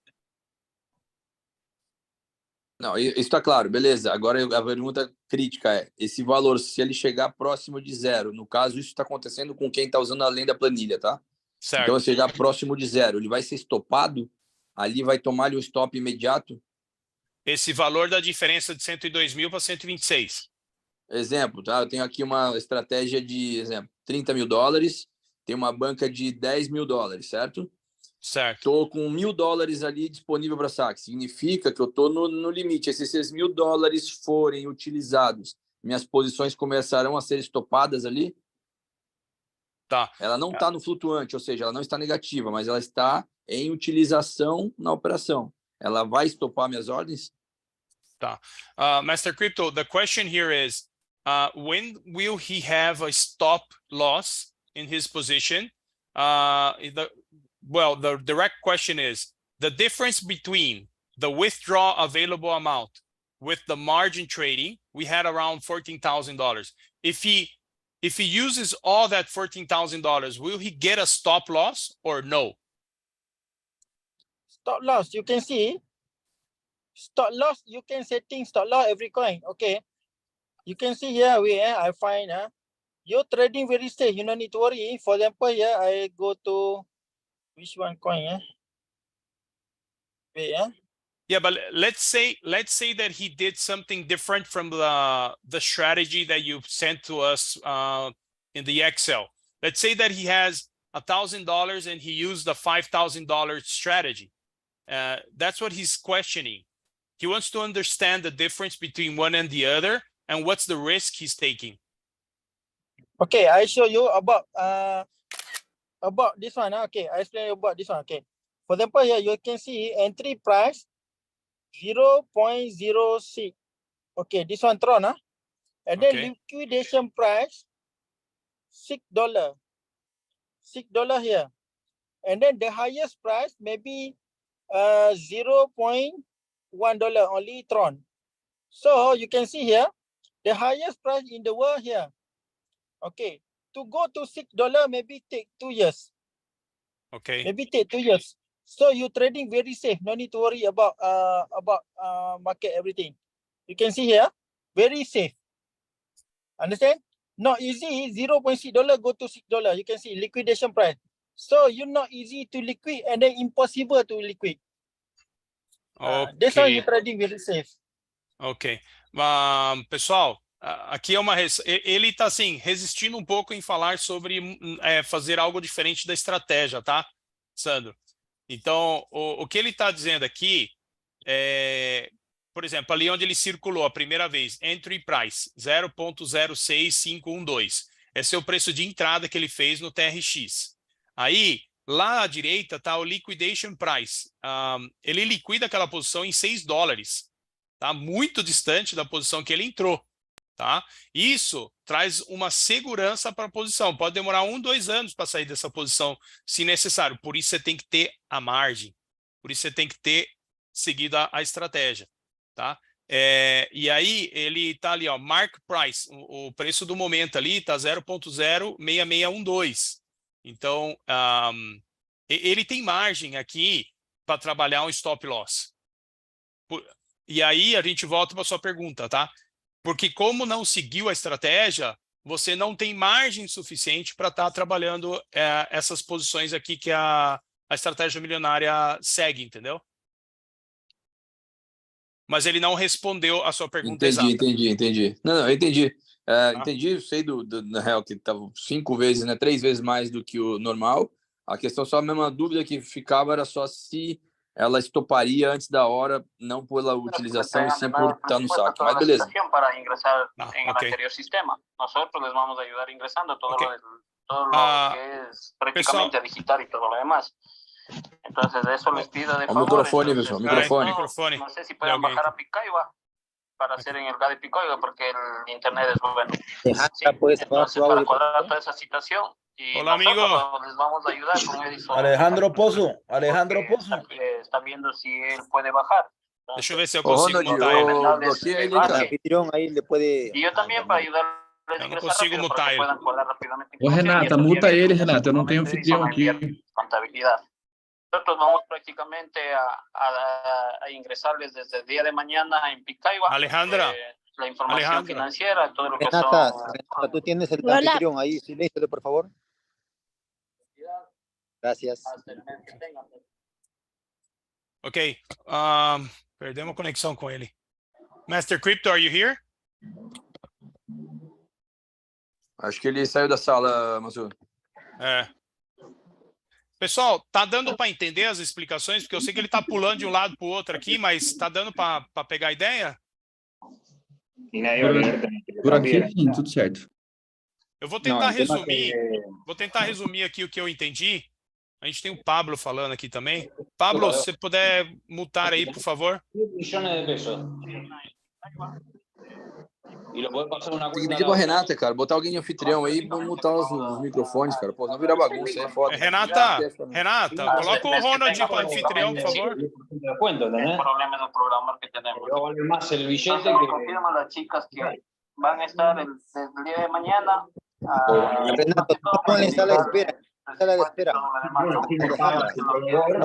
Não, isso está claro, beleza. Agora a pergunta crítica é, esse valor, se ele chegar próximo de zero, no caso isso está acontecendo com quem está usando além da planilha, tá? Certo. Então, se chegar próximo de zero, ele vai ser estopado? Ali vai tomar-lhe um stop imediato? Esse valor da diferença de 102 mil para 126. Exemplo, tá? Eu tenho aqui uma estratégia de, exemplo, $30 mil, tem uma banca de $10 mil, certo? Certo. Estou com $1.000 ali disponível para saque. Significa que eu estou no limite. Se esses $1.000 forem utilizados, minhas posições começarão a ser estopadas ali? Tá. Ela não está no flutuante, ou seja, ela não está negativa, mas ela está em utilização na operação. Ela vai estopar minhas ordens? Tá. Master Crypto, the question here is, when will he have a stop loss in his position? The direct question is, the difference between the withdraw available amount with the margin trading, we had around $14,000. If he uses all that $14,000, will he get a stop loss or no? Stop loss, you can see. Stop loss, you can setting stop loss every coin. Okay. You can see here, I find you're trading very safe. You don't need to worry. For example, here I go to which one coin? Yeah, but let's say that he did something different from the strategy that you sent to us in the Excel. Let's say that he has $1,000 and he used the $5,000 strategy. That's what he's questioning. He wants to understand the difference between one and the other and what's the risk he's taking. Okay, I show you about this one. Okay, I explain about this one. Okay, for example, here you can see entry price 0.06. Okay, this one Tron, and then Okay. liquidation price $6. $6 here, and then the highest price maybe $0.1 only Tron. So you can see here the highest price in the world here. Okay, to go to $6 maybe take 2 years. Okay. Maybe take 2 years. So you trading very safe. No need to worry about market everything. You can see here, very safe. Understand? Not easy. $0.6 go to $6. You can see liquidation price. So you're not easy to liquid and then impossible to liquid. That's why you trading very safe. Ok. Pessoal, aqui é ele está assim, resistindo um pouco em falar sobre fazer algo diferente da estratégia, tá, Sandro? Então, o que ele está dizendo aqui é, por exemplo, ali onde ele circulou a primeira vez, entry price 0.06512. Esse é o preço de entrada que ele fez no TRX. Aí, lá à direita está o liquidation price. Ele liquida aquela posição em $6. Tá? Muito distante da posição que ele entrou. Tá? Isso traz uma segurança para a posição. Pode demorar 1, 2 anos para sair dessa posição, se necessário. Por isso você tem que ter a margem. Por isso você tem que ter seguido a estratégia. Tá? E aí ele está ali, ó, mark price. O preço do momento ali está 0.06612. Então, ele tem margem aqui para trabalhar um stop loss. E aí a gente volta para a sua pergunta, tá? Porque como não seguiu a estratégia, você não tem margem suficiente para estar trabalhando essas posições aqui que a estratégia milionária segue, entendeu? Mas ele não respondeu a sua pergunta exata. Entendi. Não, eu entendi. Entendi, eu sei na real que estava 5 vezes, né, 3 vezes mais do que o normal. A questão só, a mesma dúvida que ficava era só se ela estoparia antes da hora, não pela utilização, e sim por estar no saque. Mas beleza. Para ingresar en el ok. anterior sistema. Nosotros les vamos a ayudar ingresando todo, Ok. todo lo que es prácticamente digital y todo lo demás. Entonces, de eso les pido de O favor. microfone, Entonces, pessoal, microfone. Microfone. No sé si De pueden alguém. bajar a Picaiba para hacer en el lugar de Picaiba porque el internet es bueno. Alejandra, ¿puedes apagar Entonces, tu para audio, por cuadrar favor? toda esa situación. Y Hola, amigo. nosotros les vamos a ayudar con Edison. Alejandro Pozo, Porque está viendo si él puede bajar. Deixa eu ver se eu Ô, consigo Ronald, mutar ele. bloqueia ele, El cara. anfitrión ahí le puede... Y yo también para ayudarles a Eu não ingresar consigo rápido mutar para que ele. puedan colar rápidamente. Ô, Renata, muta ele, Renata. Eu não tenho anfitrião aqui. Contabilidad. Nosotros vamos prácticamente a ingresarles desde el día de mañana en Picaiba. Alejandra. La información Alejandra. financiera, todo lo que Renata, son... Renata, tú tienes el Hola. anfitrión ahí, siléncialo, por favor. Gracias. hasta el mes que tengan. Ok. Perdemos conexão com ele. Master Crypto, are you here? Acho que ele saiu da sala, Massu. É. Pessoal, tá dando para entender as explicações? Porque eu sei que ele tá pulando de um lado para o outro aqui, mas tá dando para pegar a ideia? Por aqui, sim, tudo certo. Eu vou tentar resumir aqui o que eu entendi. A gente tem o Pablo falando aqui também. Pablo, se você puder mutar aí, por favor. Tem que pedir pra Renata, cara, botar alguém de anfitrião aí pra mutar os microfones, cara. Pô, não virar bagunça, é foda. Renata, coloca o Ronald para anfitrião, por favor. El problema no programa que tenemos. Confirma las chicas que van a estar el día de mañana. Renato, ponle en sala de espera. Sala de espera. No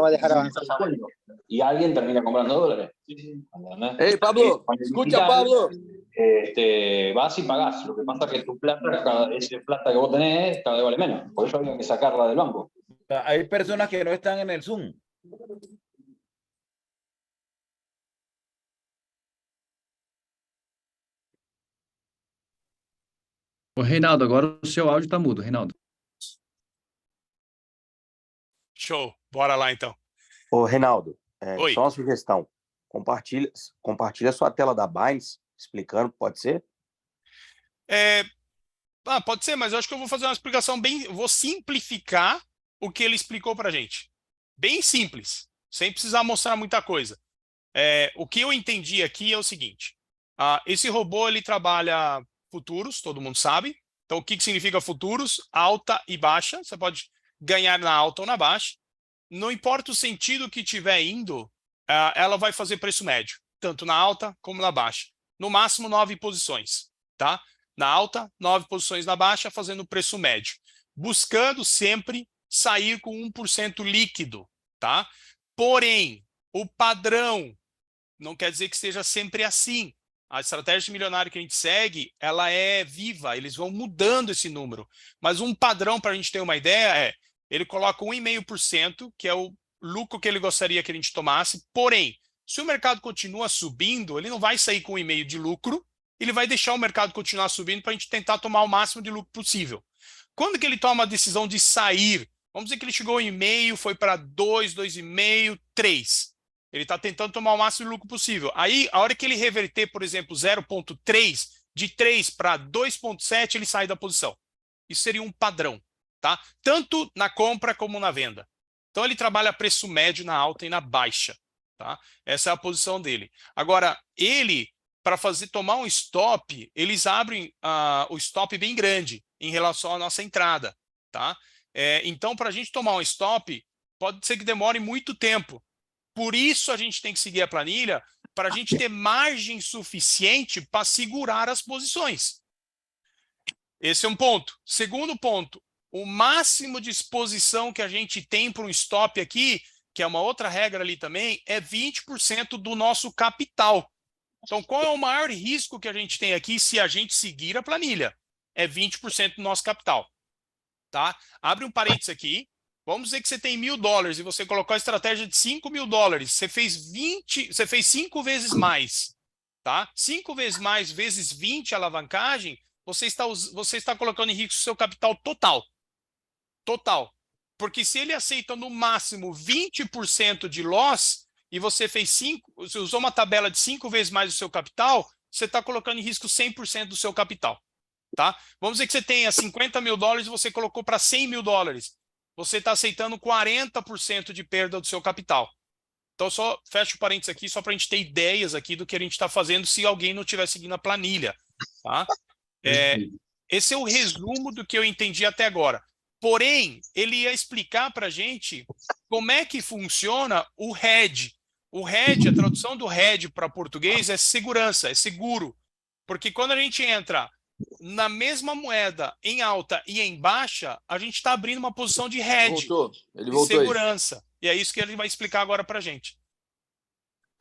va a dejar avanzar. Y alguien termina comprando dólares. Hey, Pablo, escucha, Pablo. Vas y pagás. Lo que pasa es que tu plata, esa plata que vos tenés, cada vez vale menos. Por eso hay que sacarla del banco. Hay personas que no están en el Zoom. Ô, Reinaldo, agora o seu áudio tá mudo, Reinaldo. Show, bora lá então. Ô, Reinaldo, Oi. só uma sugestão. Compartilha sua tela da Binance, explicando, pode ser? Pode ser, mas eu acho que eu vou fazer uma explicação vou simplificar o que ele explicou pra gente. Bem simples, sem precisar mostrar muita coisa. O que eu entendi aqui é o seguinte. Esse robô, ele trabalha futuros, todo mundo sabe. Então, o que significa futuros? Alta e baixa. Você pode ganhar na alta ou na baixa. Não importa o sentido que estiver indo, ela vai fazer preço médio, tanto na alta como na baixa. No máximo 9 posições, tá? Na alta, 9 posições na baixa, fazendo preço médio. Buscando sempre sair com 1% líquido, tá? Porém, o padrão não quer dizer que seja sempre assim. A estratégia de milionário que a gente segue, ela é viva, eles vão mudando esse número. Mas um padrão, para a gente ter uma ideia, ele coloca 1,5%, que é o lucro que ele gostaria que a gente tomasse. Porém, se o mercado continua subindo, ele não vai sair com 1,5% de lucro, ele vai deixar o mercado continuar subindo para a gente tentar tomar o máximo de lucro possível. Quando que ele toma a decisão de sair? Vamos dizer que ele chegou em 1,5%, foi para 2, 2,5%, 3%. Ele está tentando tomar o máximo de lucro possível. Aí, a hora que ele reverter, por exemplo, 0,3, de 3 para 2,7, ele sai da posição. Isso seria um padrão, tá? Tanto na compra como na venda. Então, ele trabalha preço médio na alta e na baixa, tá? Essa é a posição dele. Agora, para tomar um stop, eles abrem o stop bem grande em relação à nossa entrada, tá? Então, para a gente tomar um stop, pode ser que demore muito tempo. Por isso a gente tem que seguir a planilha para a gente ter margem suficiente para segurar as posições. Esse é um ponto. Segundo ponto, o máximo de exposição que a gente tem para um stop aqui, que é uma outra regra ali também, é 20% do nosso capital. Então, qual é o maior risco que a gente tem aqui se a gente seguir a planilha? É 20% do nosso capital. Tá? Abre um parênteses aqui. Vamos dizer que você tem $1.000 e você colocou a estratégia de $5.000. Você fez 5 vezes mais, tá? 5 vezes mais vezes 20 alavancagem, você está colocando em risco o seu capital total. Total. Porque se ele aceita no máximo 20% de loss e você você usou uma tabela de 5 vezes mais o seu capital, você está colocando em risco 100% do seu capital, tá? Vamos dizer que você tenha $50.000 e você colocou para $100.000. Você está aceitando 40% de perda do seu capital. Então, só fecho o parênteses aqui, só para a gente ter ideias aqui do que a gente está fazendo se alguém não estiver seguindo a planilha. Tá? Esse é o resumo do que eu entendi até agora. Porém, ele ia explicar para a gente como é que funciona o hedge. O hedge, a tradução do hedge para português é segurança, é seguro. Porque quando a gente entra na mesma moeda em alta e em baixa, a gente está abrindo uma posição de hedge, de segurança. E é isso que ele vai explicar agora para a gente.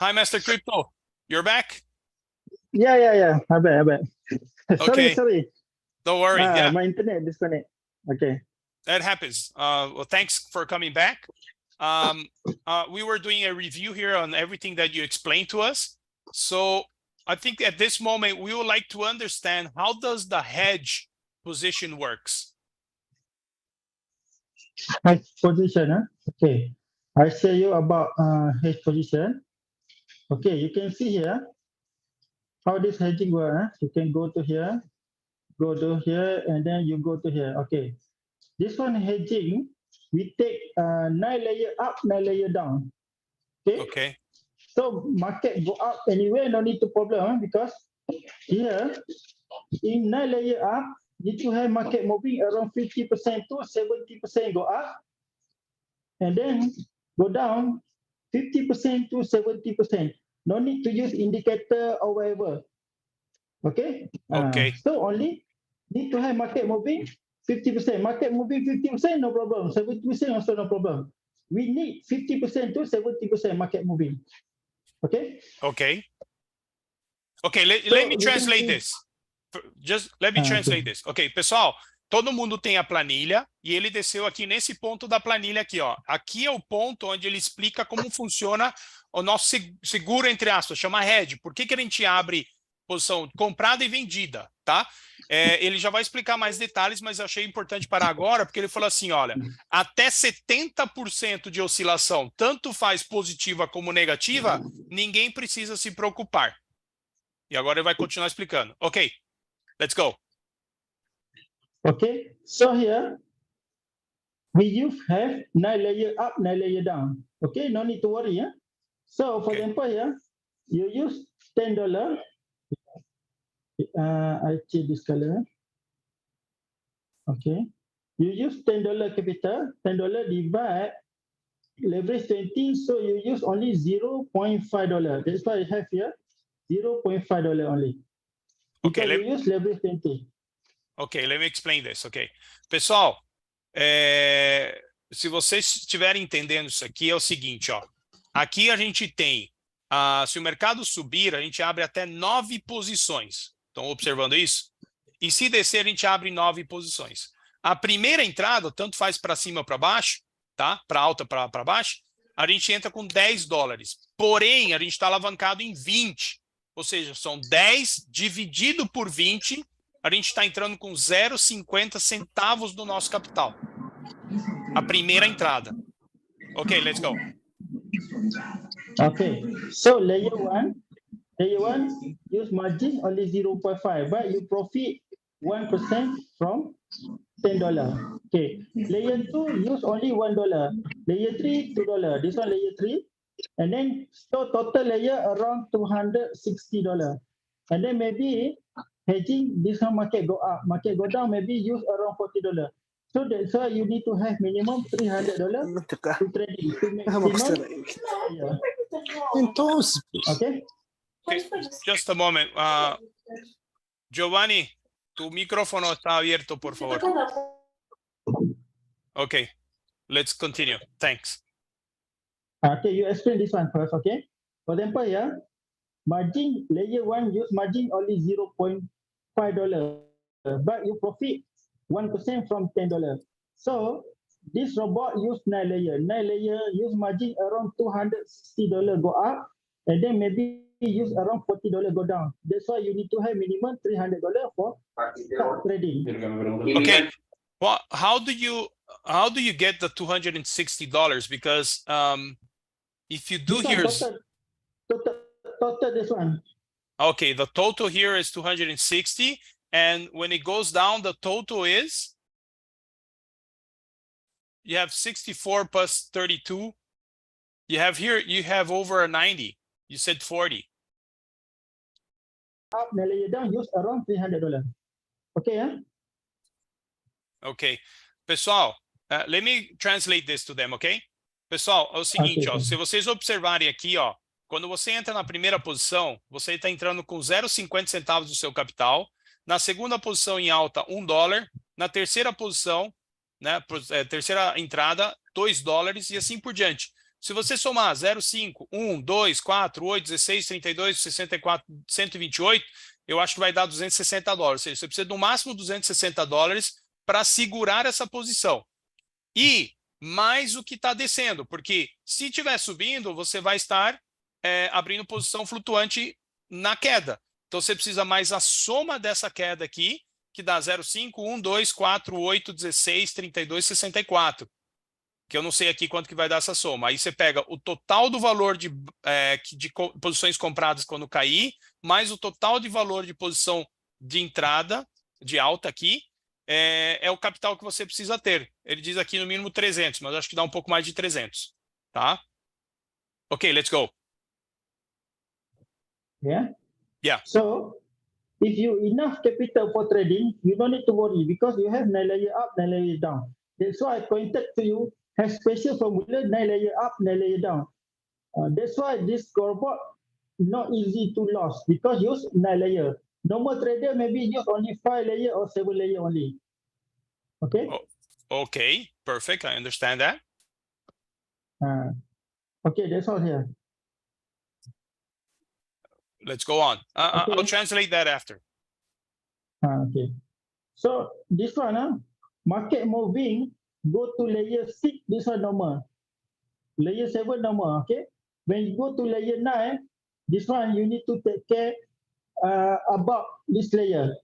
Hi, Master Crypto. You're back? Yeah. I'm back. Okay. Sorry. Don't worry. Yeah. My internet disconnect. Okay. That happens. Well, thanks for coming back. We were doing a review here on everything that you explained to us. So I think at this moment, we would like to understand how does the hedge position works? Hedge position, okay. I show you about hedge position. Okay, you can see here how this hedging works. You can go to here, and then you go to here. Okay, this one hedging, we take 9 layer up, 9 layer down. Okay. Okay. So market go up anyway, no need to problem because here in 9 layer up, need to have market moving around 50% to 70% go up, and then go down 50% to 70%. No need to use indicator or whatever. Okay. Okay. So only need to have market moving 50%. Market moving 50%, no problem. 70% also no problem. We need 50% to 70% market moving. Okay. Okay. Okay, let So me you can translate see- this. Just let me translate this. Ok, pessoal, todo mundo tem a planilha e ele desceu aqui nesse ponto da planilha aqui, ó. Aqui é o ponto onde ele explica como funciona o nosso seguro, entre aspas, chama hedge. Por que que a gente abre posição comprada e vendida, tá? Ele já vai explicar mais detalhes, mas eu achei importante parar agora, porque ele falou assim, olha, até 70% de oscilação, tanto faz positiva como negativa, ninguém precisa se preocupar. E agora ele vai continuar explicando. Ok, let's go. Okay, so here we have 9 layer up, 9 layer down. Okay, no need to worry. Yeah? So for example here, you use $10. I change this color. Okay, you use $10 capital, $10 divide leverage 20, so you use only $0.5. That's why I have here $0.5 only. Okay, Because you use leverage 20. Ok, let me explain this. Ok, pessoal, se vocês estiverem entendendo isso aqui, é o seguinte, ó. Aqui a gente tem, se o mercado subir, a gente abre até 9 posições. Estão observando isso? E se descer, a gente abre 9 posições. A primeira entrada, tanto faz para cima ou para baixo, tá? Para alta, para baixo, a gente entra com $10. Porém, a gente está alavancado em 20. Ou seja, são 10 dividido por 20, a gente está entrando com 0,50 centavos do nosso capital. A primeira entrada. Ok, let's go. Okay, so layer one, use margin only 0.5, but you profit 1% from $10. Okay, layer 2 use only $1. Layer 3 $2. This one layer 3, and then so total layer around $260. And then maybe hedging, this one market go up, market go down, maybe use around $40. So that's why you need to have minimum $300 to trading to maximum. Yeah. Okay. Just a moment. Giovanni, tu micrófono está abierto, por favor. Okay, let's continue. Thanks. Okay, you explain this one first, okay? For example, yeah, margin, layer 1 use margin only $0.5, but you profit 1% from $10. So this robot use 9 layer. 9 layer use margin around $260 go up, and then maybe use around $40 go down. That's why you need to have minimum $300 for stock trading. Okay. Well, how do you get the $260? Because if you do This one, here, total this one. okay, the total here is 260, and when it goes down, the total is, you have 64 plus 32. You have here, you have over a 90. You said 40. Up, layer down, use around $300. Okay, yeah? Ok. Pessoal, let me translate this to them, ok? Pessoal, é o seguinte, ó, se vocês observarem aqui, ó, quando você entra na primeira posição, você está entrando com 0,50 centavos do seu capital. Na segunda posição em alta, $1. Na terceira posição, né, terceira entrada, $2 e assim por diante. Se você somar 0,5, 1, 2, 4, 8, 16, 32, 64, 128, eu acho que vai dar $260. Ou seja, você precisa no máximo $260 para segurar essa posição. E mais o que está descendo, porque se estiver subindo, você vai estar abrindo posição flutuante na queda. Então você precisa mais a soma dessa queda aqui que dá 0,5, 1, 2, 4, 8, 16, 32, 64. Que eu não sei aqui quanto que vai dar essa soma. Aí você pega o total do valor de posições compradas quando cair, mais o total de valor de posição de entrada, de alta aqui, é o capital que você precisa ter. Ele diz aqui no mínimo 300, mas eu acho que dá um pouco mais de 300. Tá? Ok, let's go. Yeah. Yeah. So if you enough capital for trading, you don't need to worry because you have 9 layer up, 9 layer down. That's why I pointed to you has special formula 9 layer up, 9 layer down. That's why this scoreboard not easy to lose because use 9 layer. Normal trader maybe use only 5 layer or 7 layer only. Okay. Okay, perfect. I understand that. Okay, that's all here. Let's go on. Okay. I'll translate that after. Okay. So this one, market moving, go to layer 6, this one normal. Layer 7 normal, okay? When you go to layer 9, this one you need to take care about this layer.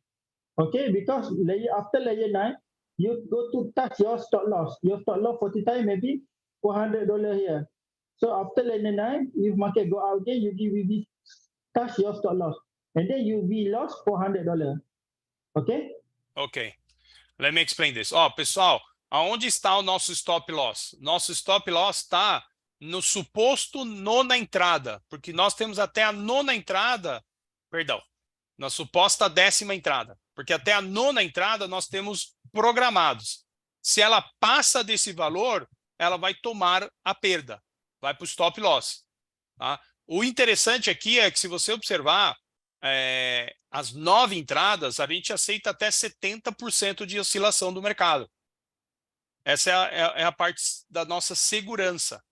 Okay, because after layer 9, you go to touch your stop loss. Your stop loss 40 times maybe $400 here. So after layer 9, if market go out again, you give touch your stop loss. And then you be lost $400. Ok? Ok. Let me explain this. Ó, pessoal, aonde está o nosso stop loss? Nosso stop loss está no suposto nona entrada, porque nós temos até a nona entrada, perdão, na suposta 10ª entrada, porque até a nona entrada nós temos programados. Se ela passa desse valor, ela vai tomar a perda, vai para o stop loss. Tá? O interessante aqui é que se você observar, as 9 entradas, a gente aceita até 70% de oscilação do mercado. Essa é a parte da nossa segurança,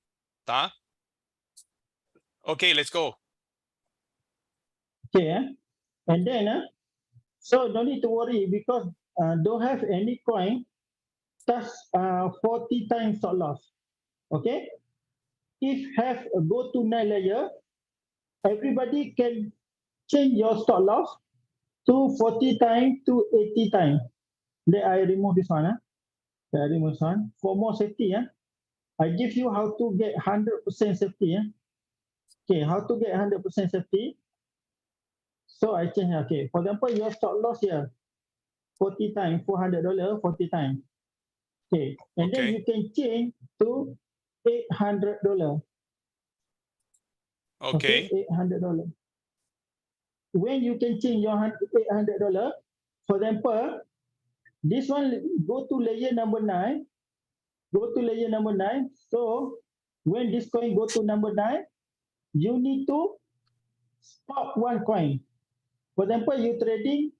tá? Ok, let's go. Okay, and then, so don't need to worry because don't have any coin touch 40 times stop loss. Okay, if have a go to 9 layer, everybody can change your stop loss to 40 times to 80 times. Then I remove this one. I remove this one for more safety. I give you how to get 100% safety. Okay, how to get 100% safety. So I change. Okay, for example, your stop loss here 40 times, $400, 40 times. Okay, and then you can change to $800. Okay. $800. When you can change your $800, for example, this one go to layer number 9. Go to layer number 9. So when this coin go to number 9, you need to spot one coin. For example, you trading.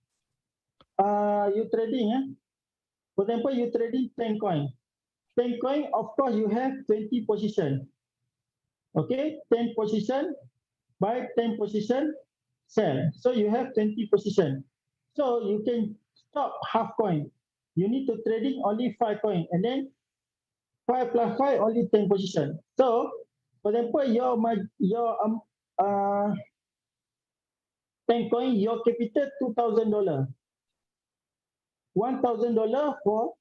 For example, you trading 10 coin. 10 coin, of course, you have 20 position. Okay, 10 position, buy 10 position, sell. So you have 20 position. So you can stop half coin. You need to trading only 5 coin, and then 5 plus 5 only 10 position. So for example, your 10 coin, your capital $2,000. $1,000 for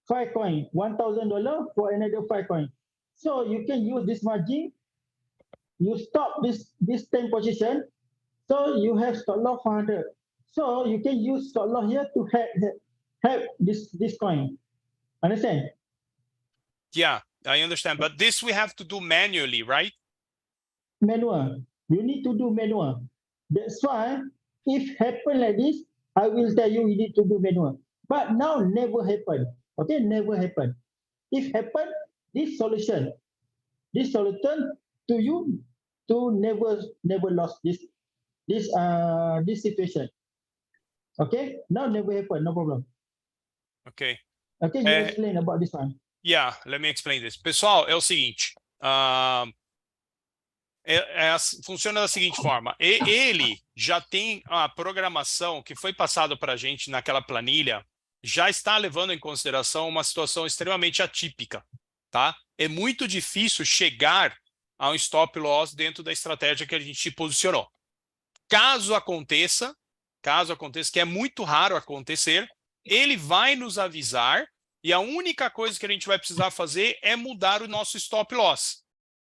5 coin, $1,000 for another 5 coin. So you can use this margin. You stop this 10 position. So you have stop loss 400. So you can use stop loss here to help this coin. Understand? Yeah, I understand. But this we have to do manually, right? Manual. You need to do manual. That's why if happen like this, I will tell you need to do manual. But now never happen. Okay, never happen. If happen, this solution to you to never lost this situation. Okay, now never happen, no problem. Ok. Okay, you explain about this one. Yeah, let me explain this. Pessoal, é o seguinte. Funciona da seguinte forma. Ele já tem a programação que foi passada para a gente naquela planilha, já está levando em consideração uma situação extremamente atípica. Tá? É muito difícil chegar a um stop loss dentro da estratégia que a gente posicionou. Caso aconteça, caso aconteça, que é muito raro acontecer, ele vai nos avisar e a única coisa que a gente vai precisar fazer é mudar o nosso stop loss.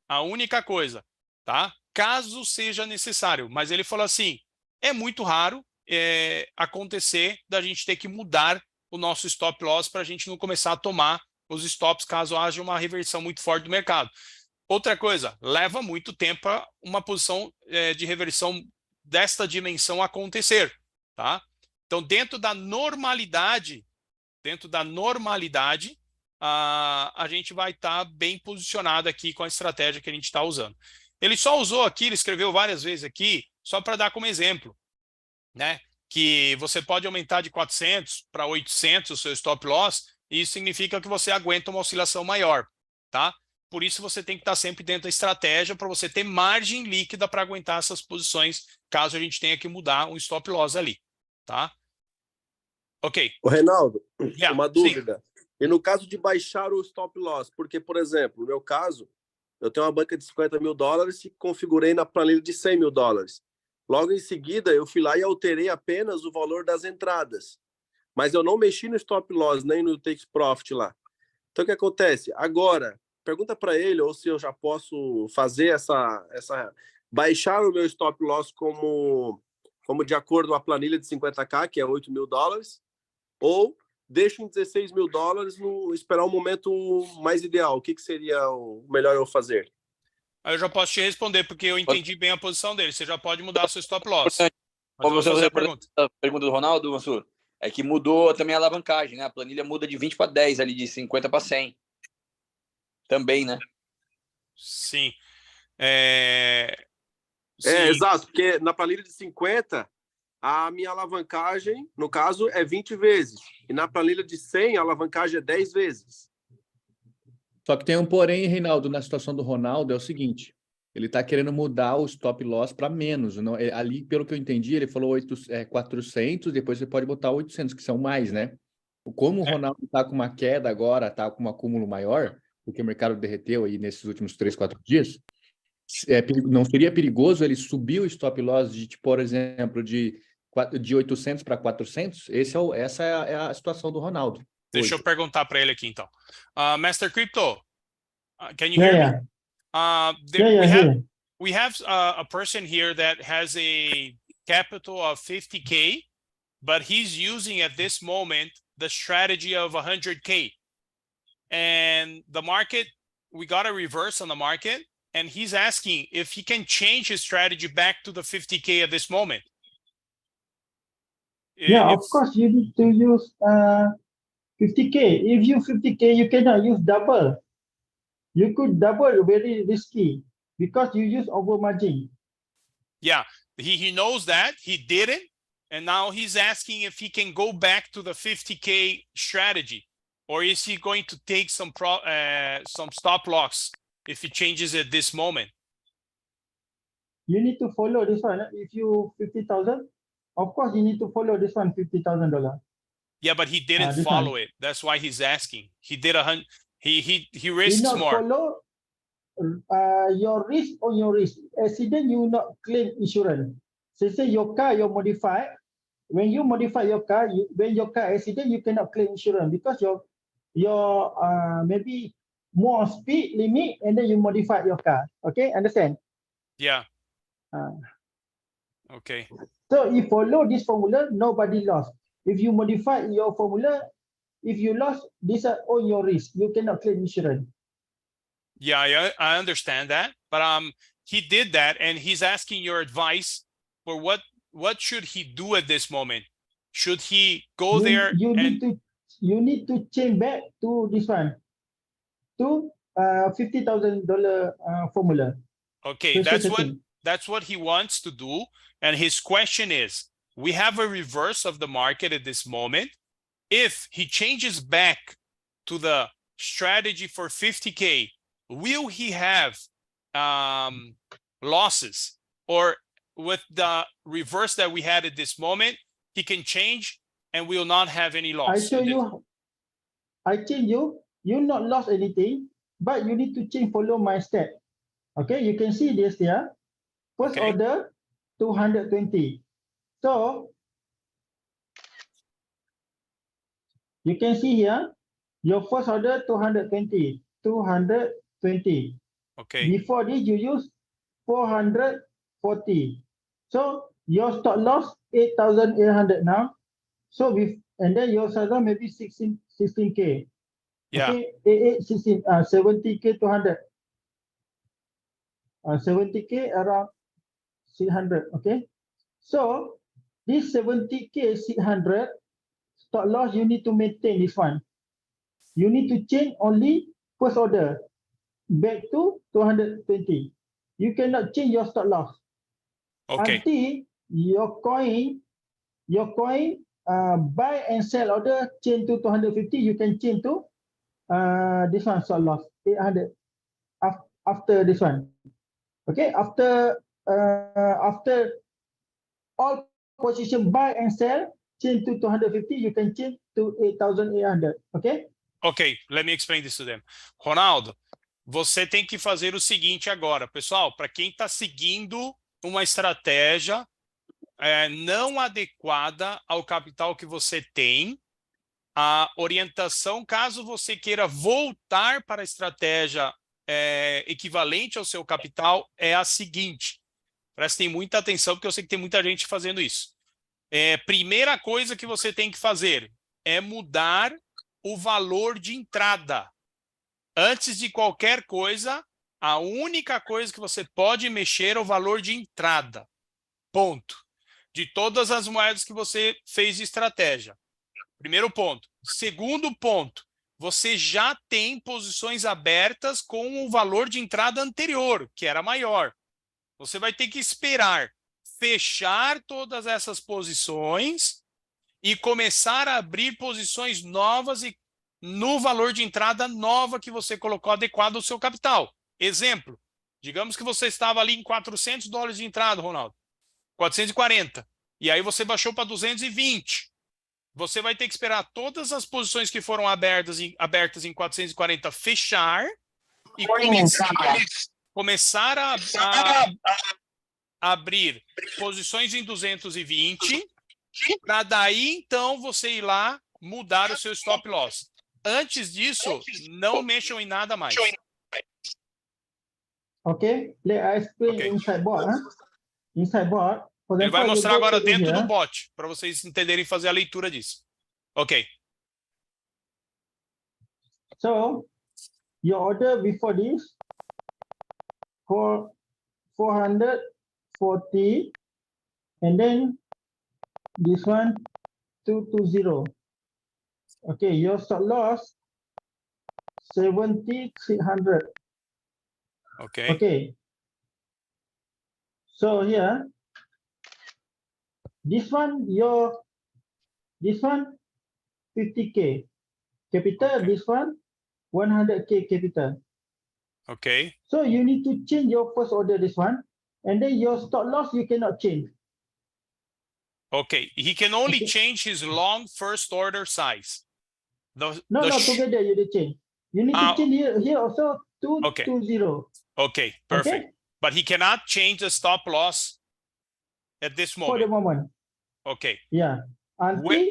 A única coisa, tá? Caso seja necessário. Mas ele falou assim, é muito raro acontecer da gente ter que mudar o nosso stop loss para a gente não começar a tomar os stops caso haja uma reversão muito forte do mercado. Outra coisa, leva muito tempo para uma posição de reversão desta dimensão acontecer, tá? Então, dentro da normalidade, a gente vai estar bem posicionado aqui com a estratégia que a gente está usando. Ele só usou aqui, ele escreveu várias vezes aqui, só para dar como exemplo, né? Que você pode aumentar de 400 para 800 o seu stop loss, e isso significa que você aguenta uma oscilação maior, tá? Por isso você tem que estar sempre dentro da estratégia para você ter margem líquida para aguentar essas posições, caso a gente tenha que mudar um stop loss ali, tá? Ok. Ô, Reinaldo, Yeah, uma dúvida. E no caso de baixar o stop loss, porque, por exemplo, no meu caso, eu tenho uma banca de 50 mil dólares e configurei na planilha de 100 mil dólares. Logo em seguida, eu fui lá e alterei apenas o valor das entradas. Mas eu não mexi no stop loss, nem no take profit lá. Então, o que acontece? Agora, pergunta para ele, ou se eu já posso fazer baixar o meu stop loss como de acordo com a planilha de 50k, que é 8 mil dólares, ou deixo em 16 mil dólares, esperar um momento mais ideal. O que seria o melhor eu fazer? Aí eu já posso te responder, porque eu entendi bem a posição dele. Você já pode mudar seu stop loss. Como você fazer a pergunta do Ronaldo, Mansur, é que mudou também a alavancagem, né? A planilha muda de 20 para 10, ali de 50 para 100. Também, né? Sim. Exato, porque na planilha de 50, a minha alavancagem, no caso, é 20 vezes. E na planilha de 100, a alavancagem é 10 vezes. Só que tem um porém, Reinaldo, na situação do Ronaldo, é o seguinte, ele está querendo mudar o stop loss para menos. Não, ali, pelo que eu entendi, ele falou 400, depois você pode botar 800, que são mais, né? Como o Ronaldo está com uma queda agora, está com um acúmulo maior, porque o mercado derreteu aí nesses últimos 3, 4 dias, não seria perigoso ele subir o stop loss de, por exemplo, de 800 para 400? Essa é a situação do Ronaldo. Deixa eu perguntar para ele aqui, então. Master Crypto, can you hear me? We have a person here that has a capital of 50K, but he's using at this moment the strategy of 100K. And the market, we got a reverse on the market, and he's asking if he can change his strategy back to the 50K at this moment. Yeah, of course, you need to use 50K. If you 50K, you cannot use double. You could double, very risky, because you use over margin. Yeah, he knows that. He didn't. And now he's asking if he can go back to the 50K strategy, or is he going to take some stop loss if he changes at this moment? You need to follow this one. If you 50,000, of course you need to follow this one, $50,000. Yeah, but he didn't follow it. That's why he's asking. He did he risks you not more. Follow your risk on your risk. Accident, you not claim insurance. So say your car, you modify. When you modify your car, when your car accident, you cannot claim insurance because your maybe more speed limit, and then you modify your car. Okay, understand? Yeah. Okay. So if you follow this formula, nobody lost. If you modify your formula, if you lost, these are all your risk. You cannot claim insurance. Yeah, I understand that, but he did that, and he's asking your advice for what should he do at this moment? Should he go there? You need to change back to this one, to $50,000 formula. Okay, that's what he wants to do, and his question is: we have a reverse of the market at this moment. If he changes back to the strategy for 50K, will he have losses? Or with the reverse that we had at this moment, he can change and will not have any loss? I change you not lost anything, but you need to change, follow my step. Okay, you can see this here. First order, 220. So You can see here, your first order 220. Ok. Before this, you use 440. So your stop loss 8,800 now. So and then your stop loss maybe 16K. Yeah. Okay, 16, 70K 200. 70K around 600. Okay, so this 70K 600 stop loss, you need to maintain this one. You need to change only first order back to 220. You cannot change your stop loss Ok. until your coin buy and sell order change to 250. You can change to this one stop loss 800 after this one. Okay, after all position buy and sell change to 250, you can change to 8,800. Okay. Ok, let me explain this to them. Ronaldo, você tem que fazer o seguinte agora, pessoal, para quem está seguindo uma estratégia não adequada ao capital que você tem, a orientação, caso você queira voltar para a estratégia equivalente ao seu capital, é a seguinte. Prestem muita atenção, porque eu sei que tem muita gente fazendo isso. Primeira coisa que você tem que fazer é mudar o valor de entrada. Antes de qualquer coisa, a única coisa que você pode mexer é o valor de entrada. Ponto. De todas as moedas que você fez de estratégia. Primeiro ponto. Segundo ponto, você já tem posições abertas com o valor de entrada anterior, que era maior. Você vai ter que esperar fechar todas essas posições e começar a abrir posições novas e no valor de entrada nova que você colocou adequado ao seu capital. Exemplo, digamos que você estava ali em $400 de entrada, Ronaldo. 440. E aí você baixou para 220. Você vai ter que esperar todas as posições que foram abertas em 440 fechar e começar a abrir posições em 220 para daí então você ir lá mudar o seu stop loss. Antes disso, não mexam em nada mais. Ok, let I explain inside board. Inside board. Ele vai mostrar agora dentro do bot, para vocês entenderem fazer a leitura disso. Ok. So, your order before this, for 440, and then this one, 220. Okay, your stop loss, 70,600. Okay. Okay. So here, this one 50K capital, okay. This one 100K capital. Okay. So you need to change your first order, this one, and then your stop loss you cannot change. Okay, he can only change his long first order size. No, together you need to change. You need to change here also 220. Okay, perfect. Okay? But he cannot change the stop loss at this moment. For the moment. Okay. Yeah. Until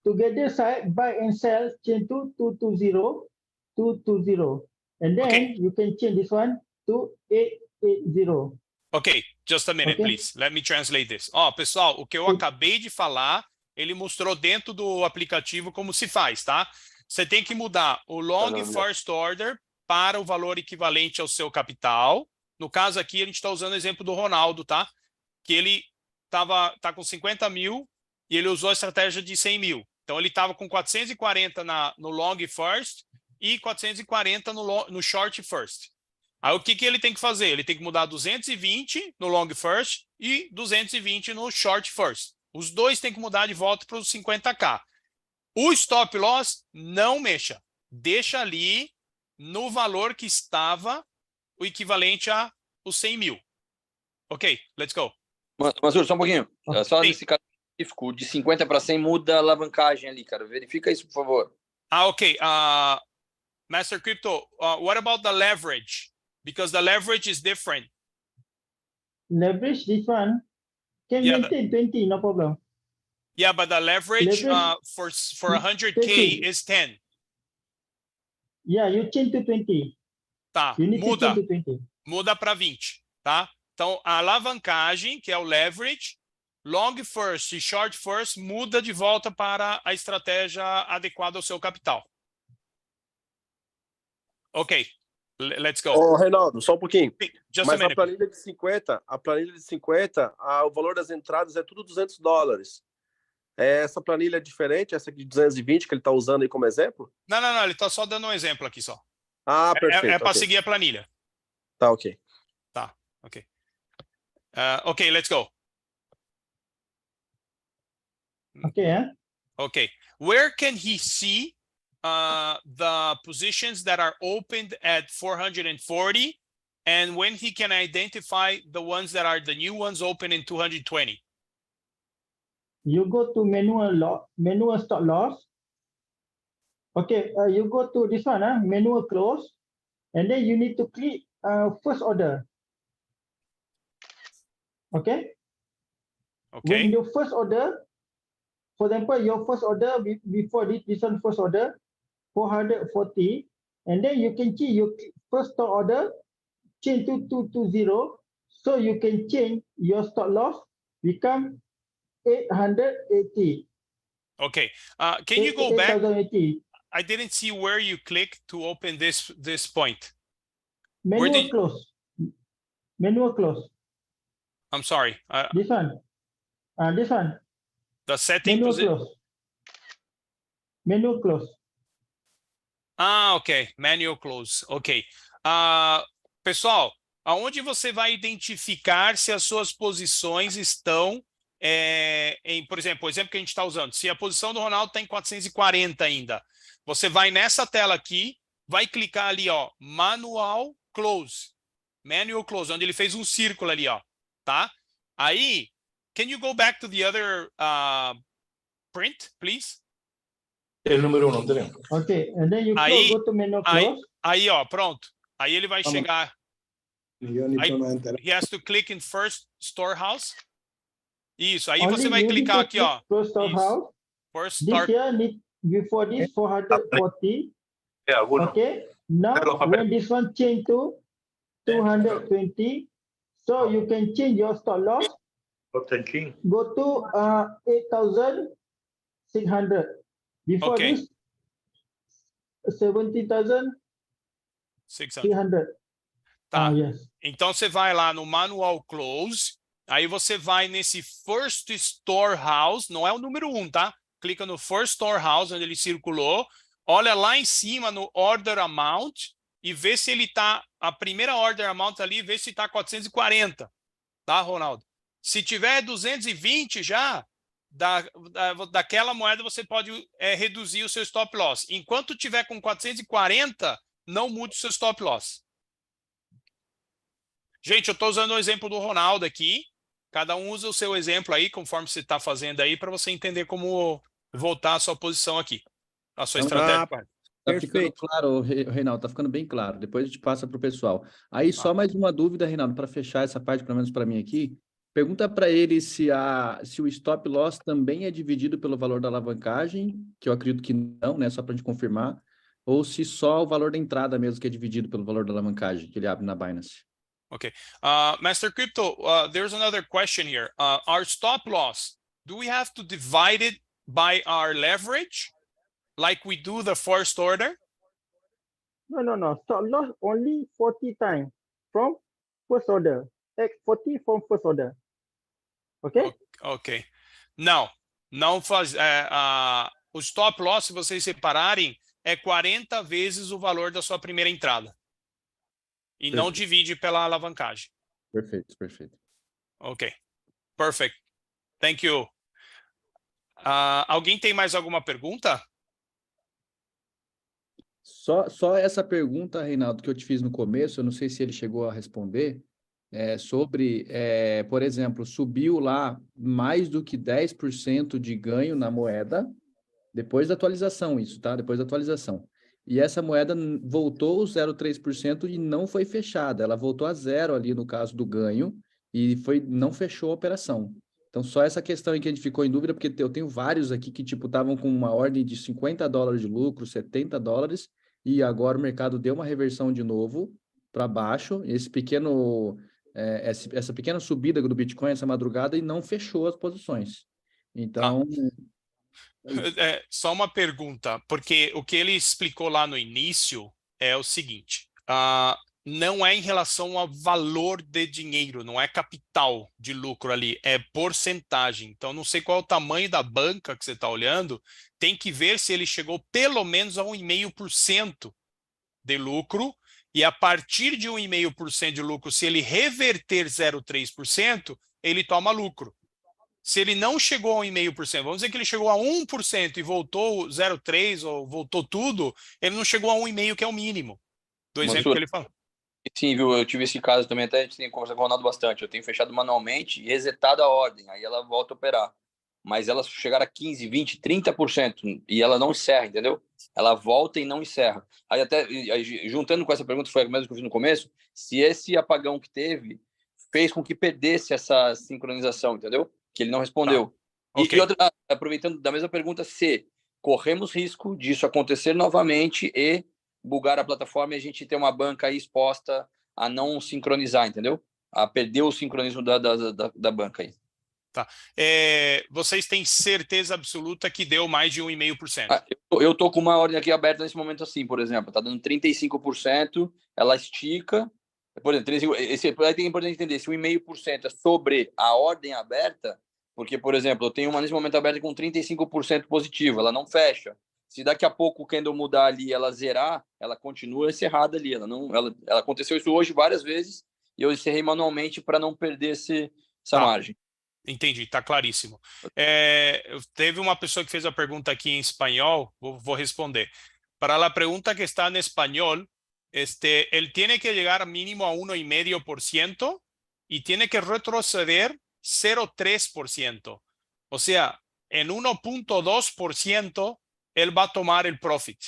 together side buy and sell change to 220. And then you can change this one to 880. Ok, just a minute, please. Let me translate this. Ó, pessoal, o que eu acabei de falar, ele mostrou dentro do aplicativo como se faz, tá? Você tem que mudar o long first order para o valor equivalente ao seu capital. No caso aqui, a gente está usando o exemplo do Ronaldo, tá? Que ele tá com 50 mil e ele usou a estratégia de 100 mil. Então, ele estava com 440 no long first e 440 no short first. Aí o que ele tem que fazer? Ele tem que mudar 220 no long first e 220 no short first. Os dois tem que mudar de volta para os 50K. O stop loss, não mexa. Deixa ali no valor que estava o equivalente a os 100 mil. Ok, let's go. Mazur, só um pouquinho. Só nesse caso específico, de 50 para 100 muda a alavancagem ali, cara. Verifica isso, por favor. Ok. Master Crypto, what about the leverage? Because the leverage is different. Leverage this one can maintain 20, no problem. Yeah, but the leverage Leverage for 100K 20. is 10. Yeah, you change to 20. Tá, You need to muda. change to 20. Muda para 20, tá? Então, a alavancagem, que é o leverage, long first e short first, muda de volta para a estratégia adequada ao seu capital. Ok, let's go. Ô, Reinaldo, só um pouquinho. Just a Mas minute. a planilha de 50, o valor das entradas é tudo $200. Essa planilha é diferente, essa aqui de 220 que ele está usando aí como exemplo? Não, ele está só dando um exemplo aqui só. Ah, perfeito. É para ok. seguir a planilha. Tá, ok. Tá, ok. Ok, let's go. Okay. Okay, where can he see the positions that are opened at 440 and when he can identify the ones that are the new ones open in 220? You go to manual stop loss. Okay, you go to this one, manual close, and then you need to click first order. Okay. Okay. When you first order, for example, your first order before this one first order, 440, and then you can change your first stop order, change to 220, so you can change your stop loss, become 880. Okay, can you go back? 880. I didn't see where you click to open this point. Manual close. Manual close. I'm sorry. This one. This one. The setting Manual position. close. Manual close. Ah, ok. Manual close. Ok. Pessoal, aonde você vai identificar se as suas posições estão por exemplo, o exemplo que a gente está usando, se a posição do Ronaldo está em 440 ainda, você vai nessa tela aqui, vai clicar ali, ó, Manual Close, onde ele fez um círculo ali, ó, tá? Aí, can you go back to the other print, please? El número 1, tenemos. Okay, and then you Aí, go to manual close. aí, ó, pronto. Aí ele vai chegar. He has to click in first storehouse. Isso, aí você vai clicar aqui, ó. First storehouse. First This start. here need before this 440. Okay. Now when this one change to 220, so you can change your stop loss. Go to 8,600. Before Okay. this 70,600. Tá. Yes. Então você vai lá no Manual Close. Aí você vai nesse First Storehouse, não é o número 1, tá? Clica no First Storehouse, onde ele circulou. Olha lá em cima no Order Amount e vê se ele tá, a primeira Order Amount ali, vê se tá 440, tá, Ronaldo? Se tiver 220 já, daquela moeda você pode reduzir o seu Stop Loss. Enquanto tiver com 440, não mude o seu Stop Loss. Gente, eu estou usando o exemplo do Ronaldo aqui. Cada um usa o seu exemplo aí, conforme você está fazendo aí, para você entender como voltar a sua posição aqui, a sua estratégia. Tá ficando claro, Reinaldo, tá ficando bem claro. Depois a gente passa para o pessoal. Aí só mais uma dúvida, Reinaldo, para fechar essa parte, pelo menos para mim aqui. Pergunta para ele se o stop loss também é dividido pelo valor da alavancagem, que eu acredito que não, né? Só para a gente confirmar. Ou se só o valor da entrada mesmo que é dividido pelo valor da alavancagem que ele abre na Binance. Okay. Master Crypto, there's another question here. Our stop loss, do we have to divide it by our leverage like we do the first order? No. Stop loss only 40 times from first order. X40 from first order. Okay? Ok. Não faz. O stop loss, se vocês separarem, é 40 vezes o valor da sua primeira entrada. E não divide pela alavancagem. Perfeito. Ok. Perfect. Thank you. Alguém tem mais alguma pergunta? Só essa pergunta, Reinaldo, que eu te fiz no começo, eu não sei se ele chegou a responder, sobre, por exemplo, subiu lá mais do que 10% de ganho na moeda, depois da atualização isso, tá? Depois da atualização. E essa moeda voltou 0,3% e não foi fechada. Ela voltou a zero ali no caso do ganho e não fechou a operação. Então, só essa questão aí que a gente ficou em dúvida, porque eu tenho vários aqui que, tipo, estavam com uma ordem de $50 de lucro, $70, e agora o mercado deu uma reversão de novo para baixo. Esse pequeno, essa pequena subida do Bitcoin essa madrugada e não fechou as posições. Então, Só uma pergunta, porque o que ele explicou lá no início é o seguinte, não é em relação ao valor de dinheiro, não é capital de lucro ali, é porcentagem. Então, não sei qual é o tamanho da banca que você está olhando, tem que ver se ele chegou pelo menos a 1,5% de lucro, e a partir de 1,5% de lucro, se ele reverter 0,3%, ele toma lucro. Se ele não chegou a 1,5%, vamos dizer que ele chegou a 1% e voltou 0,3% ou voltou tudo, ele não chegou a 1,5%, que é o mínimo, do exemplo que ele falou. Sim, viu? Eu tive esse caso também, até a gente tem conversado com o Ronaldo bastante. Eu tenho fechado manualmente e resetado a ordem, aí ela volta a operar. Mas ela chegar a 15%, 20%, 30% e ela não encerra, entendeu? Ela volta e não encerra. Aí até, juntando com essa pergunta, foi a mesma que eu fiz no começo, se esse apagão que teve fez com que perdesse essa sincronização, entendeu? Que ele não respondeu. Tá. Okay. E outra, aproveitando da mesma pergunta, se corremos risco disso acontecer novamente e bugar a plataforma e a gente ter uma banca aí exposta a não sincronizar, entendeu? A perder o sincronismo da banca aí. Tá. Vocês têm certeza absoluta que deu mais de 1,5%? Eu tô com uma ordem aqui aberta nesse momento assim, por exemplo, tá dando 35%, ela estica, por exemplo, aí é importante entender, se 1,5% é sobre a ordem aberta, porque, por exemplo, eu tenho uma nesse momento aberta com 35% positivo, ela não fecha. Se daqui a pouco o candle mudar ali, ela zerar, ela continua encerrada ali. Ela aconteceu isso hoje várias vezes e eu encerrei manualmente para não perder essa margem. Entendi, está claríssimo. Teve uma pessoa que fez a pergunta aqui em espanhol, vou responder. Para a pergunta que está em espanhol, él tiene que llegar mínimo a 1,5% y tiene que retroceder 0,3%. O sea, en 1,2%, él va a tomar el profit,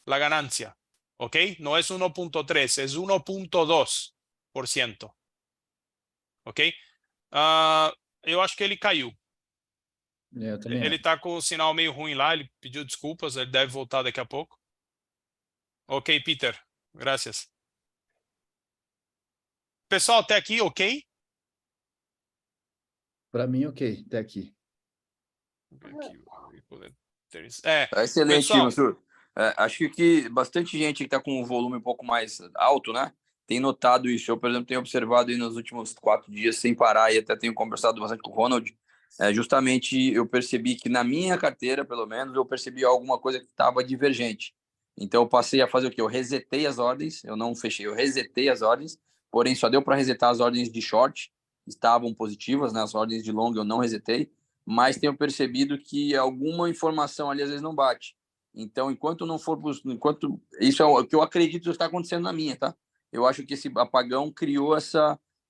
la ganancia, ¿ok? No es 1,3, es 1,2%, ¿ok? Eu acho que ele caiu. Eu também Ele está com o sinal meio ruim lá, ele pediu desculpas, ele deve voltar daqui a pouco. Ok, Peter, graças. Pessoal, até aqui, ok? Para mim, ok, até aqui. Excelente, pessoal, Mansur. Acho que bastante gente que está com um volume um pouco mais alto, né? Tem notado isso. Eu, por exemplo, tenho observado aí nos últimos 4 dias sem parar e até tenho conversado bastante com o Ronald. Justamente eu percebi que na minha carteira, pelo menos, eu percebi alguma coisa que estava divergente. Então eu passei a fazer o quê? Eu resetei as ordens, eu não fechei, eu resetei as ordens, porém só deu para resetar as ordens de short, estavam positivas, né? As ordens de long eu não resetei, mas tenho percebido que alguma informação ali às vezes não bate. Então, enquanto isso é o que eu acredito está acontecendo na minha, tá? Eu acho que esse apagão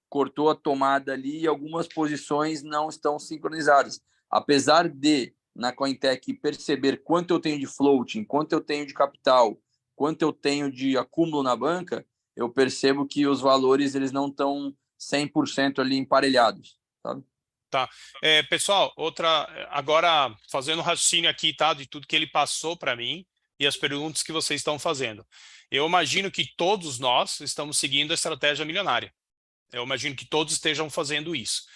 cortou a tomada ali e algumas posições não estão sincronizadas. Apesar de, na Cointech, perceber quanto eu tenho de floating, quanto eu tenho de capital, quanto eu tenho de acúmulo na banca, eu percebo que os valores eles não estão 100% ali emparelhados, sabe? Tá. Pessoal, agora fazendo raciocínio aqui, tá? De tudo que ele passou para mim e as perguntas que vocês estão fazendo. Eu imagino que todos nós estamos seguindo a estratégia milionária. Eu imagino que todos estejam fazendo isso.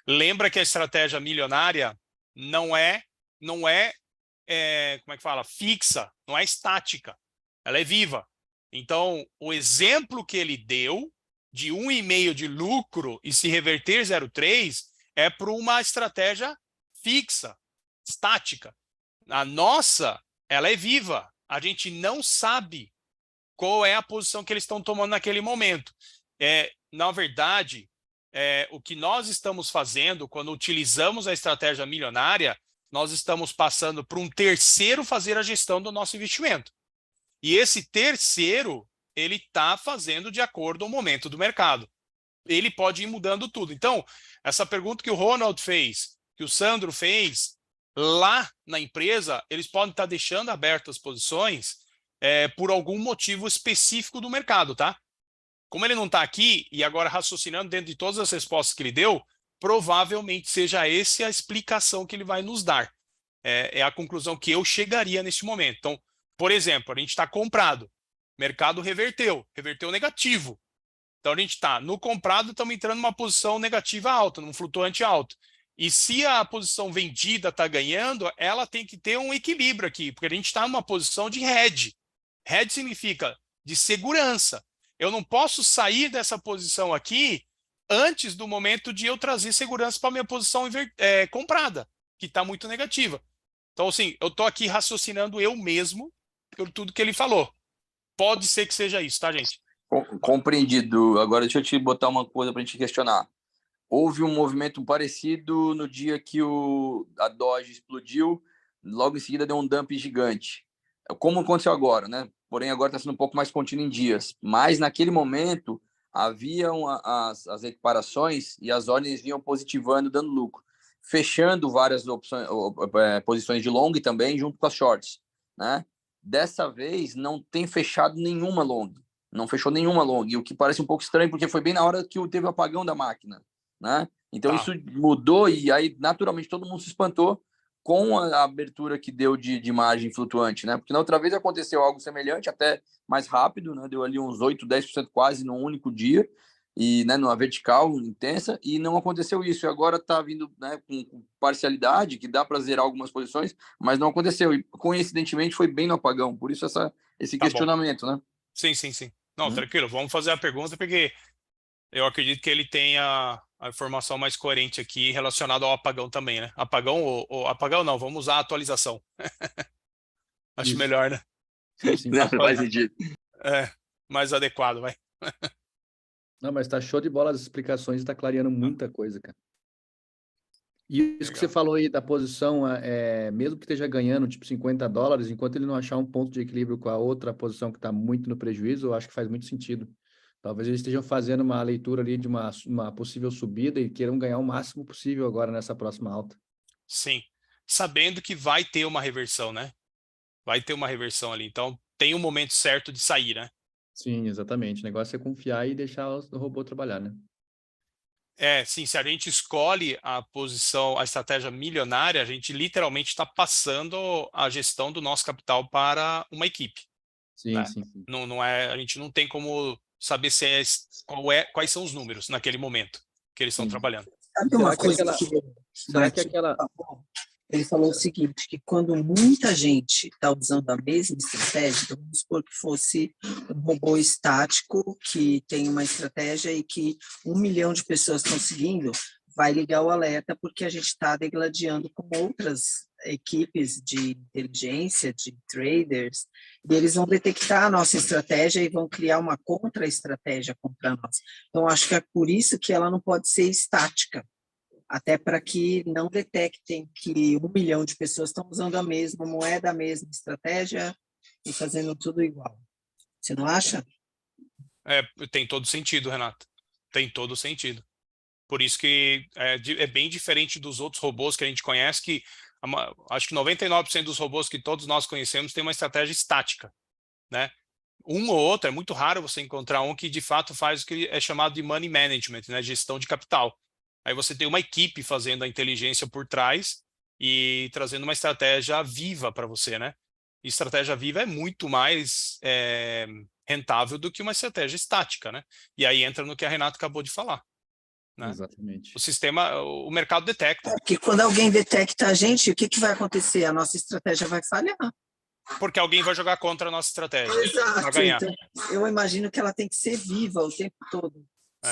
Lembra que a estratégia milionária não é como é que fala? Fixa, não é estática. Ela é viva. Então, o exemplo que ele deu de 1,5 de lucro e se reverter 0,3 é para uma estratégia fixa, estática. A nossa, ela é viva. A gente não sabe qual é a posição que eles estão tomando naquele momento. Na verdade, o que nós estamos fazendo quando utilizamos a estratégia milionária, nós estamos passando para um terceiro fazer a gestão do nosso investimento. E esse terceiro, ele está fazendo de acordo com o momento do mercado. Ele pode ir mudando tudo. Então, essa pergunta que o Ronald fez, que o Sandro fez, lá na empresa, eles podem estar deixando abertas as posições por algum motivo específico do mercado, tá? Como ele não está aqui, e agora raciocinando dentro de todas as respostas que ele deu, provavelmente seja essa a explicação que ele vai nos dar. É a conclusão que eu chegaria nesse momento. Então, por exemplo, a gente está comprado, mercado reverteu negativo. Então, a gente está no comprado, estamos entrando numa posição negativa alta, num flutuante alto. E se a posição vendida está ganhando, ela tem que ter um equilíbrio aqui, porque a gente está numa posição de hedge. Hedge significa de segurança. Eu não posso sair dessa posição aqui antes do momento de eu trazer segurança para a minha posição comprada, que está muito negativa. Então, assim, eu estou aqui raciocinando eu mesmo por tudo que ele falou. Pode ser que seja isso, tá, gente? Compreendido. Agora, deixa eu te botar uma coisa para a gente questionar. Houve um movimento parecido no dia que a Doge explodiu, logo em seguida deu um dump gigante. Como aconteceu agora, né? Porém, agora está sendo um pouco mais contínuo em dias. Mas, naquele momento, haviam as equiparações e as ordens vinham positivando, dando lucro, fechando várias posições de long também, junto com as shorts, né? Dessa vez, não tem fechado nenhuma long. Não fechou nenhuma long, o que parece um pouco estranho, porque foi bem na hora que teve o apagão da máquina, né? Então, isso mudou e aí, naturalmente, todo mundo se espantou com a abertura que deu de margem flutuante, né? Porque na outra vez aconteceu algo semelhante, até mais rápido, né? Deu ali uns 8, 10% quase num único dia, e, né, numa vertical intensa, e não aconteceu isso. E agora está vindo, né, com parcialidade, que dá para zerar algumas posições, mas não aconteceu. E, coincidentemente, foi bem no apagão. Por isso esse questionamento, né? Sim. Não, tranquilo. Vamos fazer a pergunta, porque eu acredito que ele tenha a informação mais coerente aqui relacionada ao apagão também, né? Apagão ou apagão não, vamos usar a atualização. Acho Isso. melhor, né? Sim. Não, faz sentido. Mais adequado, vai. Não, mas tá show de bola as explicações, está clareando muita coisa, cara. E isso que você falou aí da posição, mesmo que esteja ganhando tipo $50, enquanto ele não achar um ponto de equilíbrio com a outra posição que está muito no prejuízo, eu acho que faz muito sentido. Talvez eles estejam fazendo uma leitura ali de uma possível subida e queiram ganhar o máximo possível agora nessa próxima alta. Sim, sabendo que vai ter uma reversão, né? Vai ter uma reversão ali, então tem um momento certo de sair, né? Sim, exatamente. O negócio é confiar e deixar o robô trabalhar, né? Sim, se a gente escolhe a posição, a estratégia milionária, a gente literalmente está passando a gestão do nosso capital para uma equipe. Sim, né? sim. Não é, a gente não tem como saber quais são os números naquele momento que eles estão trabalhando. Sabe uma coisa será que aquela... Ele falou o seguinte, que quando muita gente está usando a mesma estratégia, então vamos supor que fosse um robô estático que tem uma estratégia e que 1 milhão de pessoas estão seguindo, vai ligar o alerta porque a gente está degladiando com outras equipes de inteligência, de traders, e eles vão detectar a nossa estratégia e vão criar uma contra-estratégia contra nós. Então, acho que é por isso que ela não pode ser estática, até para que não detectem que 1 milhão de pessoas estão usando a mesma moeda, a mesma estratégia e fazendo tudo igual. Você não acha? Tem todo sentido, Renato. Tem todo sentido. Por isso que é bem diferente dos outros robôs que a gente conhece, que acho que 99% dos robôs que todos nós conhecemos tem uma estratégia estática, né? Um ou outro, é muito raro você encontrar um que de fato faz o que é chamado de money management, né? Gestão de capital. Aí você tem uma equipe fazendo a inteligência por trás e trazendo uma estratégia viva para você, né? E estratégia viva é muito mais rentável do que uma estratégia estática, né? E aí entra no que a Renata acabou de falar. Né? Exatamente. O mercado detecta. Porque quando alguém detecta a gente, o que vai acontecer? A nossa estratégia vai falhar. Porque alguém vai jogar contra a nossa estratégia. Exato. Vai ganhar. Então, eu imagino que ela tem que ser viva o tempo todo,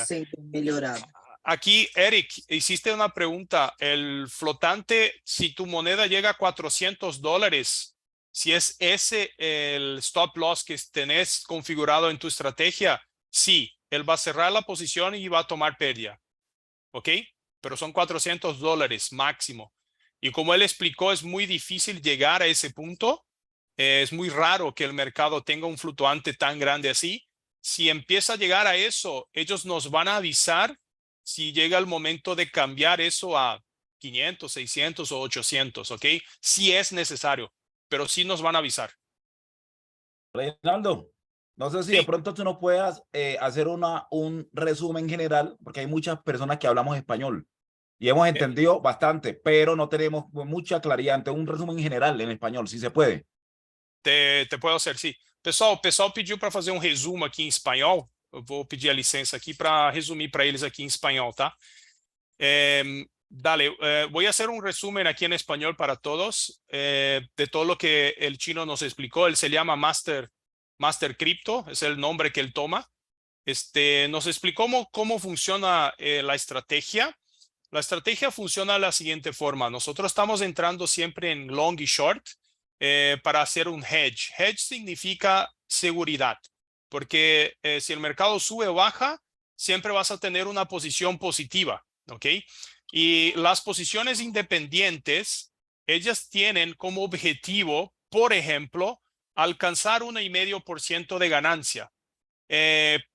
sendo melhorada. Aquí, Eric, hiciste una pregunta. El flotante, si tu moneda llega a $400, si es ese el stop loss que tenés configurado en tu estrategia, sí, él va a cerrar la posición y va a tomar pérdida. ¿Ok? Pero son $400 máximo. Y como él explicó, es muy difícil llegar a ese punto. Es muy raro que el mercado tenga un fluctuante tan grande así. Si empieza a llegar a eso, ellos nos van a avisar si llega el momento de cambiar eso a 500, 600 o 800, ¿ok? Si es necesario, pero sí nos van a avisar. Reinaldo, no sé si de pronto tú no puedas hacer un resumen general, porque hay muchas personas que hablamos español. y hemos entendido bastante, pero no tenemos mucha claridad. Ante un resumen general en español, si se puede. Te puedo hacer, sim. Pessoal, o pessoal pediu para fazer um resumo aqui em espanhol. Eu vou pedir a licença aqui para resumir para eles aqui em espanhol, tá? Dale, voy a hacer un resumen aquí en español para todos de todo lo que el chino nos explicó. Él se llama Master Crypto, es el nombre que él toma. Nos explicó cómo funciona la estrategia. La estrategia funciona de la siguiente forma. Nosotros estamos entrando siempre en long y short para hacer un hedge. Hedge significa seguridad, porque si el mercado sube o baja, siempre vas a tener una posición positiva, ¿ok? Y las posiciones independientes, ellas tienen como objetivo, por ejemplo, alcanzar 1,5% de ganancia.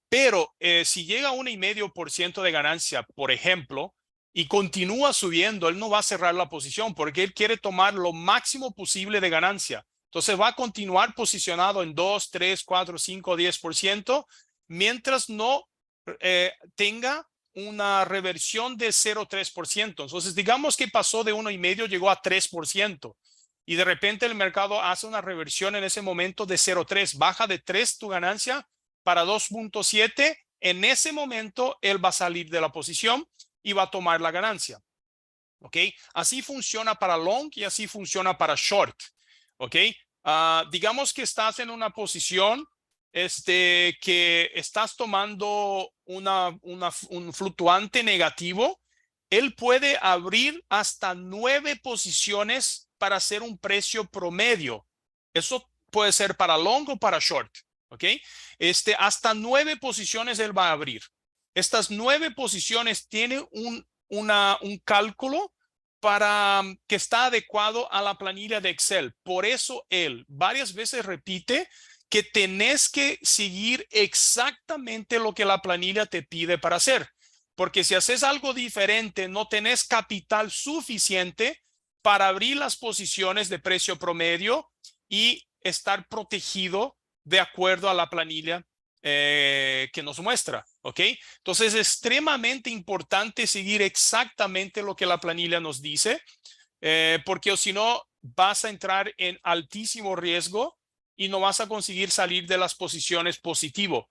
Pero si llega a 1,5% de ganancia, por ejemplo, y continúa subiendo, él no va a cerrar la posición porque él quiere tomar lo máximo posible de ganancia. Entonces va a continuar posicionado en 2, 3, 4, 5, 10%, mientras no tenga una reversión de 0,3%. Entonces, digamos que pasó de 1,5, llegó a 3%. Y de repente el mercado hace una reversión en ese momento de 0,3. Baja de 3 tu ganancia para 2,7. En ese momento, él va a salir de la posición y va a tomar la ganancia. ¿Ok? Así funciona para long y así funciona para short. ¿Ok? Digamos que estás en una posición que estás tomando un fluctuante negativo, él puede abrir hasta 9 posiciones para hacer un precio promedio. Eso puede ser para long o para short, ¿ok? Hasta 9 posiciones él va a abrir. Estas 9 posiciones tienen un cálculo para que está adecuado a la planilla de Excel. Por eso él varias veces repite que tenés que seguir exactamente lo que la planilla te pide para hacer. Porque si haces algo diferente, no tenés capital suficiente para abrir las posiciones de precio promedio y estar protegido de acuerdo a la planilla que nos muestra. ¿Ok? Entonces es extremadamente importante seguir exactamente lo que la planilla nos dice, porque si no vas a entrar en altísimo riesgo y no vas a conseguir salir de las posiciones positivo.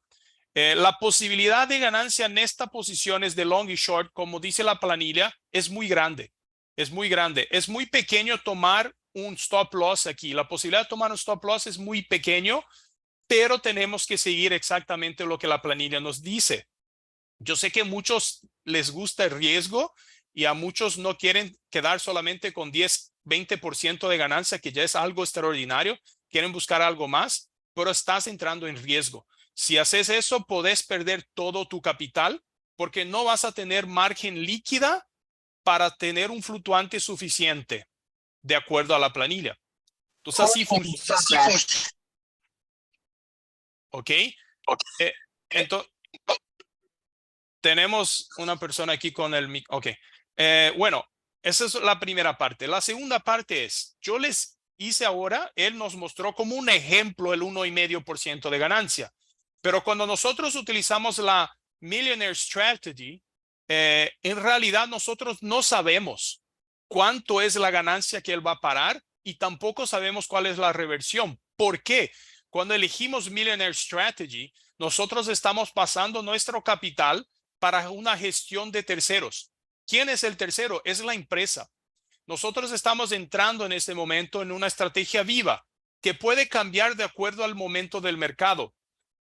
La posibilidad de ganancia en estas posiciones de long y short, como dice la planilla, es muy grande. Es muy grande. Es muy pequeño tomar un stop loss aquí. La posibilidad de tomar un stop loss es muy pequeño, pero tenemos que seguir exactamente lo que la planilla nos dice. Yo sé que a muchos les gusta el riesgo y a muchos no quieren quedar solamente con 10, 20% de ganancia, que ya es algo extraordinario. Quieren buscar algo más, pero estás entrando en riesgo. Si haces eso, podés perder todo tu capital porque no vas a tener margen líquida para tener un fluctuante suficiente de acuerdo a la planilla. Entonces así funciona. ¿Ok? Entonces, tenemos una persona aquí con el micro. Ok. Bueno, esa es la primera parte. La segunda parte es, yo les hice ahora, él nos mostró como un ejemplo el 1,5% de ganancia. Pero cuando nosotros utilizamos la Millionaire Strategy, en realidad nosotros no sabemos cuánto es la ganancia que él va a parar y tampoco sabemos cuál es la reversión. ¿Por qué? Cuando elegimos Millionaire Strategy, nosotros estamos pasando nuestro capital para una gestión de terceros. ¿Quién es el tercero? Es la empresa. Nosotros estamos entrando en este momento en una estrategia viva que puede cambiar de acuerdo al momento del mercado.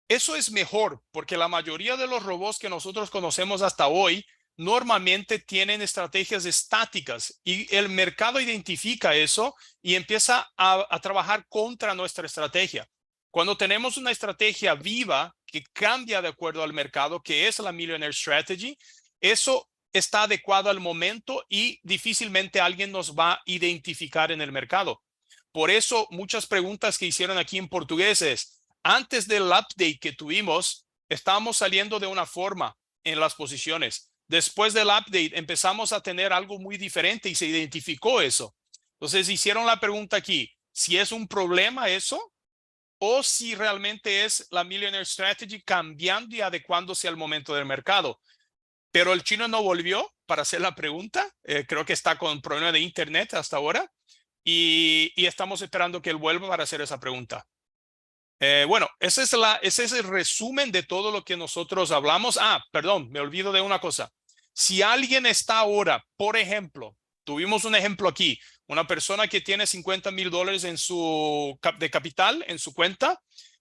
Eso es mejor porque la mayoría de los robots que nosotros conocemos hasta hoy normalmente tienen estrategias estáticas y el mercado identifica eso y empieza a trabajar contra nuestra estrategia. Cuando tenemos una estrategia viva que cambia de acuerdo al mercado, que es la Millionaire Strategy, eso está adecuado al momento y difícilmente alguien nos va a identificar en el mercado. Por eso muchas preguntas que hicieron aquí en portugués es, antes del update que tuvimos, estábamos saliendo de una forma en las posiciones. Después del update empezamos a tener algo muy diferente y se identificó eso. Entonces hicieron la pregunta aquí, si es un problema eso o si realmente es la Millionaire Strategy cambiando y adecuándose al momento del mercado. pero el chino no volvió para hacer la pregunta. Creo que está con problema de internet hasta ahora y estamos esperando que él vuelva para hacer esa pregunta. Bueno, ese es el resumen de todo lo que nosotros hablamos. Perdón, me olvido de una cosa. Si alguien está ahora, por ejemplo, tuvimos un ejemplo aquí, una persona que tiene $50,000 de capital en su cuenta,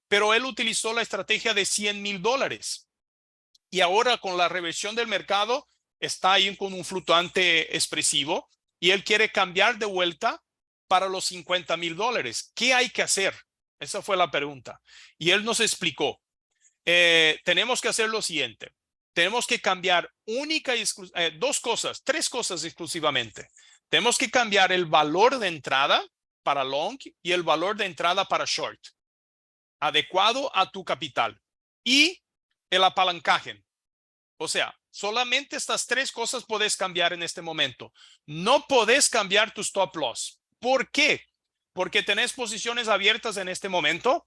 pero él utilizó la estrategia de $100,000 y ahora con la reversión del mercado está ahí con un fluctuante expresivo y él quiere cambiar de vuelta para los $50,000. ¿Qué hay que hacer? Esa fue la pregunta. Y él nos explicó, tenemos que hacer lo siguiente. Tenemos que cambiar tres cosas exclusivamente. Tenemos que cambiar el valor de entrada para long y el valor de entrada para short, adecuado a tu capital. Y el apalancaje. O sea, solamente estas tres cosas puedes cambiar en este momento. No podés cambiar tu stop loss. ¿Por qué? Porque tenés posiciones abiertas en este momento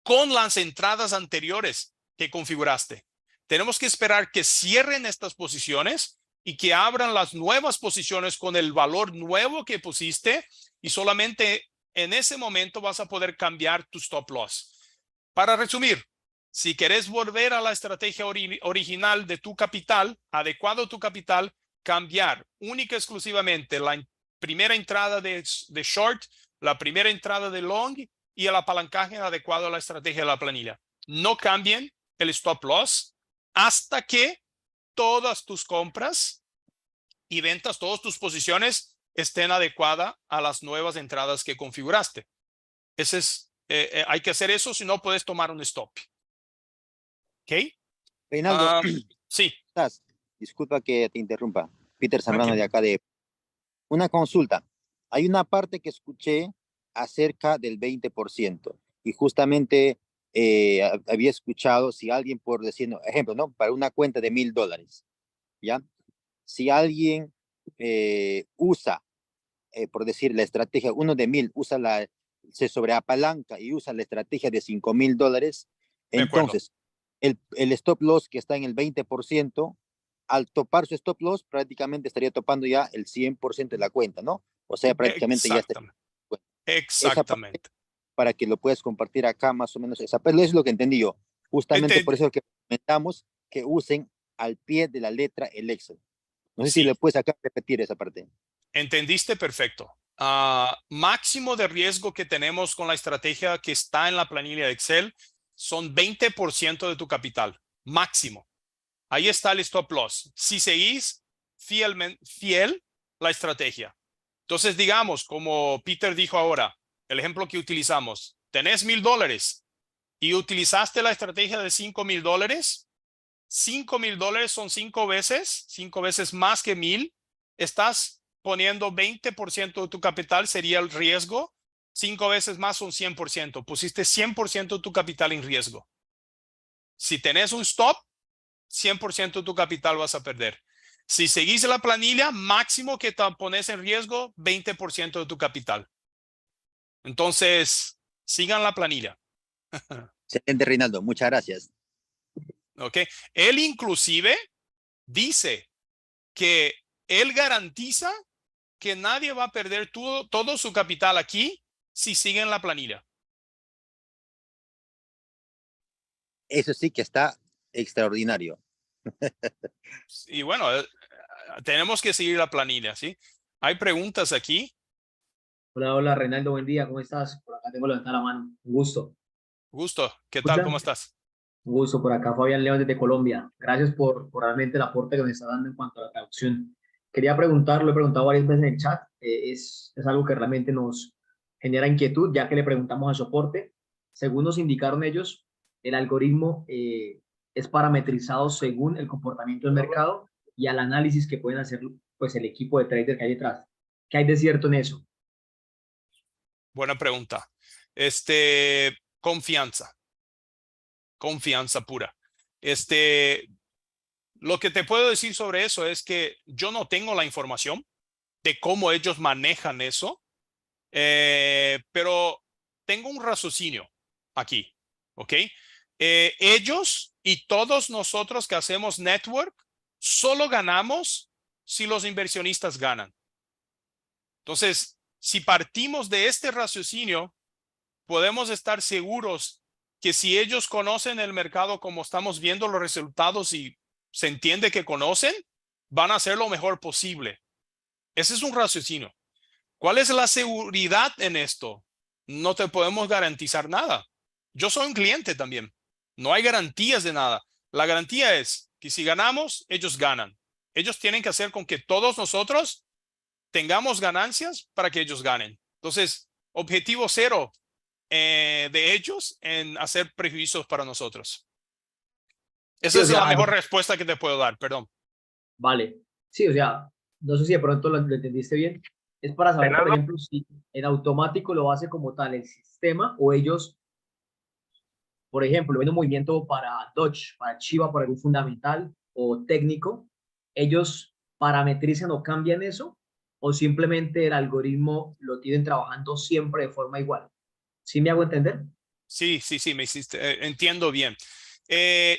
con las entradas anteriores que configuraste. Tenemos que esperar que cierren estas posiciones y que abran las nuevas posiciones con el valor nuevo que pusiste y solamente en ese momento vas a poder cambiar tu stop loss. Para resumir, si querés volver a la estrategia original de tu capital, adecuado a tu capital, cambiar única y exclusivamente la primera entrada de short, la primera entrada de long y el apalancaje adecuado a la estrategia de la planilla. No cambien el stop loss hasta que todas tus compras y ventas, todas tus posiciones estén adecuadas a las nuevas entradas que configuraste. Hay que hacer eso, si no puedes tomar un stop. ¿Ok? Reinaldo, sí. Disculpa que te interrumpa. Peter Zambrano de acá de una consulta. Hay una parte que escuché acerca del 20% y justamente había escuchado si alguien, por decir, ejemplo, ¿no? Para una cuenta de $1,000, ¿ya? Si alguien usa, por decir, la estrategia, uno de 1,000, se sobreapalanca y usa la estrategia de $5,000, entonces el stop loss que está en el 20%, al topar su stop loss, prácticamente estaría topando ya el 100% de la cuenta, ¿no? O sea, prácticamente ya está. Exactamente. Para que lo puedas compartir acá, más o menos, pero eso es lo que entendí yo. Justamente por eso que comentamos que usen al pie de la letra el Excel. No sé si le puedes acá repetir esa parte. Entendiste perfecto. Máximo de riesgo que tenemos con la estrategia que está en la planilla de Excel son 20% de tu capital. Máximo. Ahí está el stop loss. Si seguís fiel la estrategia. Entonces, digamos, como Peter dijo ahora, el ejemplo que utilizamos, tenés $1,000 y utilizaste la estrategia de $5,000. $5,000 son 5 veces más que 1,000. Estás poniendo 20% de tu capital, sería el riesgo. 5 veces más son 100%. Pusiste 100% de tu capital en riesgo. Si tenés un stop, 100% de tu capital vas a perder. Si seguís la planilla, máximo que te pones en riesgo, 20% de tu capital. Entonces, sigan la planilla. Excelente, Reinaldo. Muchas gracias. Ok. Él inclusive dice que él garantiza que nadie va a perder todo su capital aquí si siguen la planilla. Eso sí que está extraordinario. Y bueno, tenemos que seguir la planilla, ¿sí? Hay preguntas aquí. Hola, hola, Reinaldo, buen día, ¿cómo estás? Por acá tengo levantada la mano, un gusto. Gusto, ¿qué tal? ¿Cómo estás? Un gusto, por acá Fabián León desde Colombia. Gracias por realmente el aporte que me está dando en cuanto a la traducción. Quería preguntar, lo he preguntado varias veces en el chat, es algo que realmente nos genera inquietud, ya que le preguntamos al soporte. Según nos indicaron ellos, el algoritmo es parametrizado según el comportamiento del mercado y al análisis que pueden hacer pues, el equipo de trader que hay detrás. ¿Qué hay de cierto en eso? Buena pregunta. Confianza pura. Lo que te puedo decir sobre eso es que yo no tengo la información de cómo ellos manejan eso, pero tengo un raciocinio aquí, ¿ok? Ellos y todos nosotros que hacemos network Solo ganamos si los inversionistas ganan. Entonces, si partimos de este raciocinio, podemos estar seguros que si ellos conocen el mercado como estamos viendo los resultados y se entiende que conocen, van a hacer lo mejor posible. Ese es un raciocinio. ¿Cuál es la seguridad en esto? No te podemos garantizar nada. Yo soy un cliente también. No hay garantías de nada. La garantía es que si ganamos, ellos ganan. Ellos tienen que hacer con que todos nosotros tengamos ganancias para que ellos ganen. Entonces, objetivo cero de ellos en hacer prejuicios para nosotros. Esa Sí, o es sea, la mejor respuesta que te puedo dar, perdón. Vale. Sí, o sea, no sé si de pronto lo entendiste bien. Es para saber, por ejemplo, si en automático lo hace como tal el sistema o ellos, por ejemplo, ven un movimiento para Dodge, para Chiva, por algún fundamental o técnico, ellos parametrizan o cambian eso o simplemente el algoritmo lo tienen trabajando siempre de forma igual. ¿Sí me hago entender? Sí, me hiciste, entiendo bien.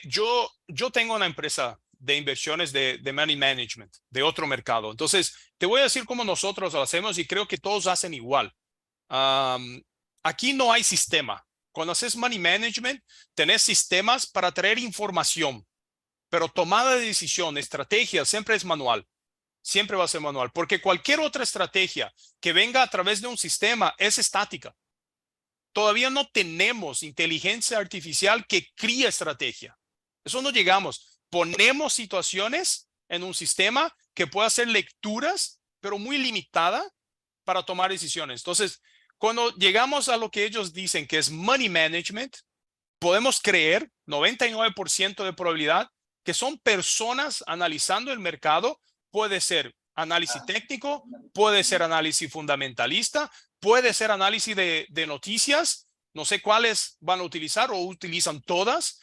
Yo tengo una empresa de inversiones de money management, de otro mercado. Entonces, te voy a decir cómo nosotros lo hacemos y creo que todos hacen igual. Aquí no hay sistema. Cuando haces money management, tenés sistemas para traer información, pero tomada de decisión, estrategia, siempre es manual. Siempre va a ser manual, porque cualquier otra estrategia que venga a través de un sistema es estática. Todavía no tenemos inteligencia artificial que cría estrategia. Eso no llegamos. Ponemos situaciones en un sistema que puede hacer lecturas, pero muy limitada para tomar decisiones. Entonces, cuando llegamos a lo que ellos dicen que es money management, podemos creer 99% de probabilidad que son personas analizando el mercado. Puede ser análisis técnico, puede ser análisis fundamentalista, puede ser análisis de noticias. No sé cuáles van a utilizar o utilizan todas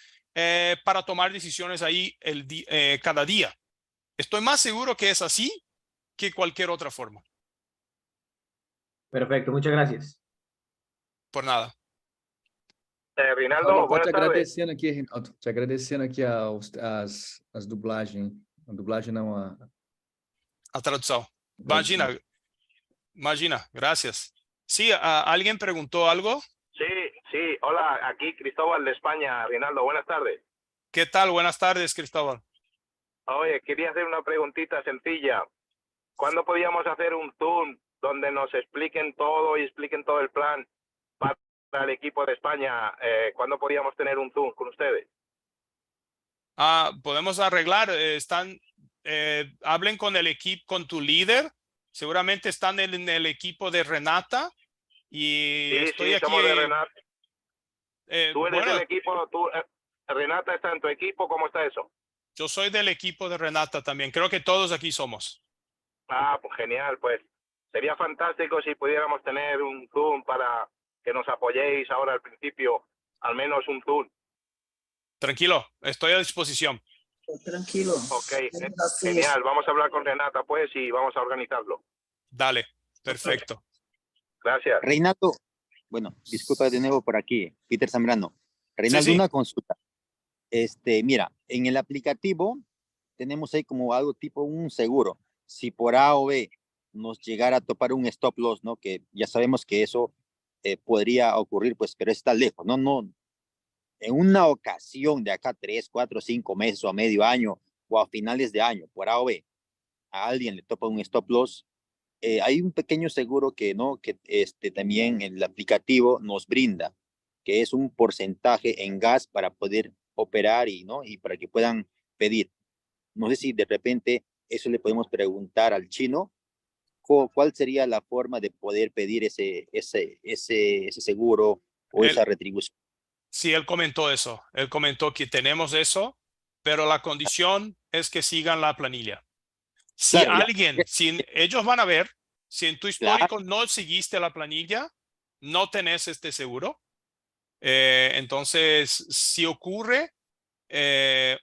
para tomar decisiones ahí cada día. Estoy más seguro que es así que cualquier otra forma. Perfecto, muchas gracias. Por nada. Rinaldo, buenas te tardes. agradecendo aqui, Reinaldo, te agradecendo aqui as dublagens. A dublagem não, A traducción. tradução. Imagina, gracias. Sí, ¿alguien preguntó algo? Sí, hola, aquí Cristóbal de España. Rinaldo, buenas tardes. ¿Qué tal? Buenas tardes, Cristóbal. Oye, quería hacer una preguntita sencilla. ¿Cuándo podíamos hacer un Zoom donde nos expliquen todo y expliquen todo el plan para el equipo de España? ¿Cuándo podíamos tener un Zoom con ustedes? Podemos arreglar, hablen con el equipo, con tu líder. Seguramente están en el equipo de Renata. Y estoy aquí. Somos de Renata. Tú eres bueno, del equipo, Renata está en tu equipo, ¿cómo está eso? yo soy del equipo de Renata también. Creo que todos aquí somos. Pues genial, pues sería fantástico si pudiéramos tener un Zoom para que nos apoyéis ahora al principio, al menos un Zoom. Tranquilo, estoy a disposición. Tranquilo. Ok, genial. Vamos a hablar con Renata, pues, y vamos a organizarlo. Dale, perfecto. Gracias. Reinaldo, bueno, disculpa de nuevo por aquí, Peter Zambrano. Reinaldo, Sí. una consulta. Mira, en el aplicativo tenemos ahí como algo tipo un seguro. Si por A o B nos llegara a topar un stop loss, ¿no? Que ya sabemos que eso podría ocurrir, pues, pero está lejos, ¿no? No, en una ocasión de acá 3, 4, 5 meses o a medio año o a finales de año, por A o B, a alguien le topa un stop loss, hay un pequeño seguro que, ¿no? Que también el aplicativo nos brinda, que es un porcentaje en gas para poder operar ¿no? Y para que puedan pedir. No sé si de repente eso le podemos preguntar al chino, ¿cuál sería la forma de poder pedir ese seguro o esa retribución? Sí, él comentó eso. Él comentó que tenemos eso, pero la condición es que sigan la planilla. Si Claro, si ellos van a ver, si en tu histórico no seguiste la planilla, no tenés este seguro. Entonces, si ocurre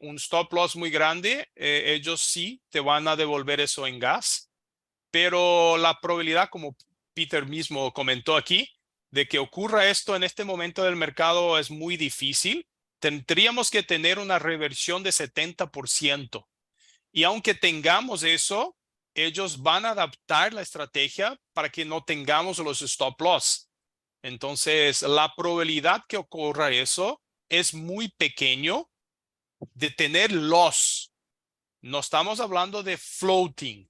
un stop loss muy grande, ellos sí te van a devolver eso en gas. Pero la probabilidad, como Peter mismo comentó aquí, de que ocurra esto en este momento del mercado es muy difícil. Tendríamos que tener una reversión de 70%. Y aunque tengamos eso, ellos van a adaptar la estrategia para que no tengamos los stop loss. Entonces, la probabilidad que ocurra eso es muy pequeño de tener loss. No estamos hablando de floating,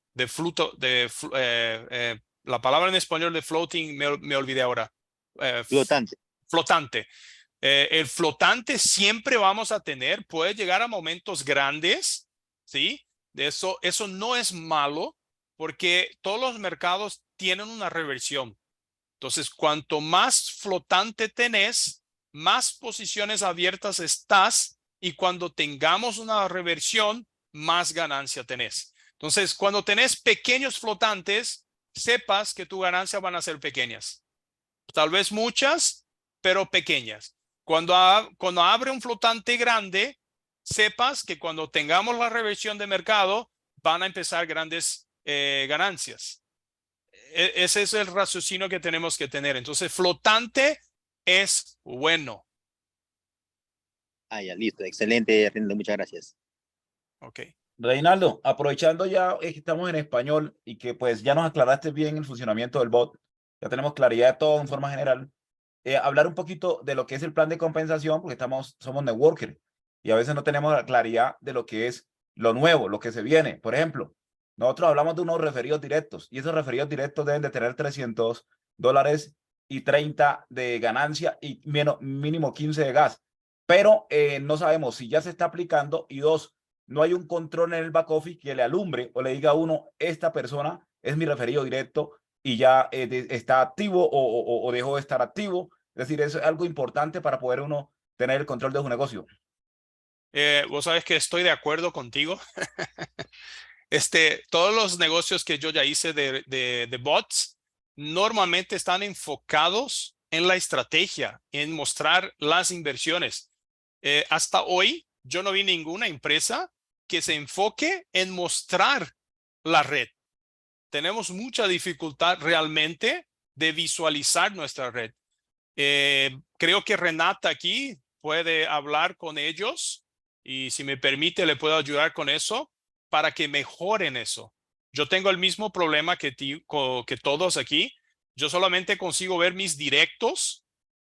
la palabra en español de floating me olvidé ahora. Flotante. Flotante. El flotante siempre vamos a tener, puede llegar a momentos grandes, ¿sí? Eso no es malo porque todos los mercados tienen una reversión. Entonces, cuanto más flotante tenés, más posiciones abiertas estás y cuando tengamos una reversión, más ganancia tenés. Entonces, cuando tenés pequeños flotantes, sepas que tu ganancia van a ser pequeñas. Tal vez muchas, pero pequeñas. Cuando abre un flotante grande, sepas que cuando tengamos la reversión de mercado, van a empezar grandes ganancias. Ese es el raciocinio que tenemos que tener. Entonces, flotante es bueno. Ah, ya, listo. Excelente, Reinaldo. Muchas gracias. Ok. Reinaldo, aprovechando ya que estamos en español y que pues ya nos aclaraste bien el funcionamiento del bot, ya tenemos claridad de todo en forma general, hablar un poquito de lo que es el plan de compensación, porque somos networker y a veces no tenemos la claridad de lo que es lo nuevo, lo que se viene. Por ejemplo, nosotros hablamos de unos referidos directos y esos referidos directos deben de tener $300 y 30 de ganancia y mínimo 15 de gas. Pero no sabemos si ya se está aplicando y dos, no hay un control en el back office que le alumbre o le diga a uno, esta persona es mi referido directo y ya está activo o dejó de estar activo. Es decir, eso es algo importante para poder uno tener el control de su negocio. Vos sabes que estoy de acuerdo contigo. Todos los negocios que yo ya hice de bots normalmente están enfocados en la estrategia, en mostrar las inversiones. Hasta hoy yo no vi ninguna empresa que se enfoque en mostrar la red. Tenemos mucha dificultad realmente de visualizar nuestra red. Creo que Renata aquí puede hablar con ellos y si me permite le puedo ayudar con eso para que mejoren eso. Yo tengo el mismo problema que todos aquí. Yo solamente consigo ver mis directos,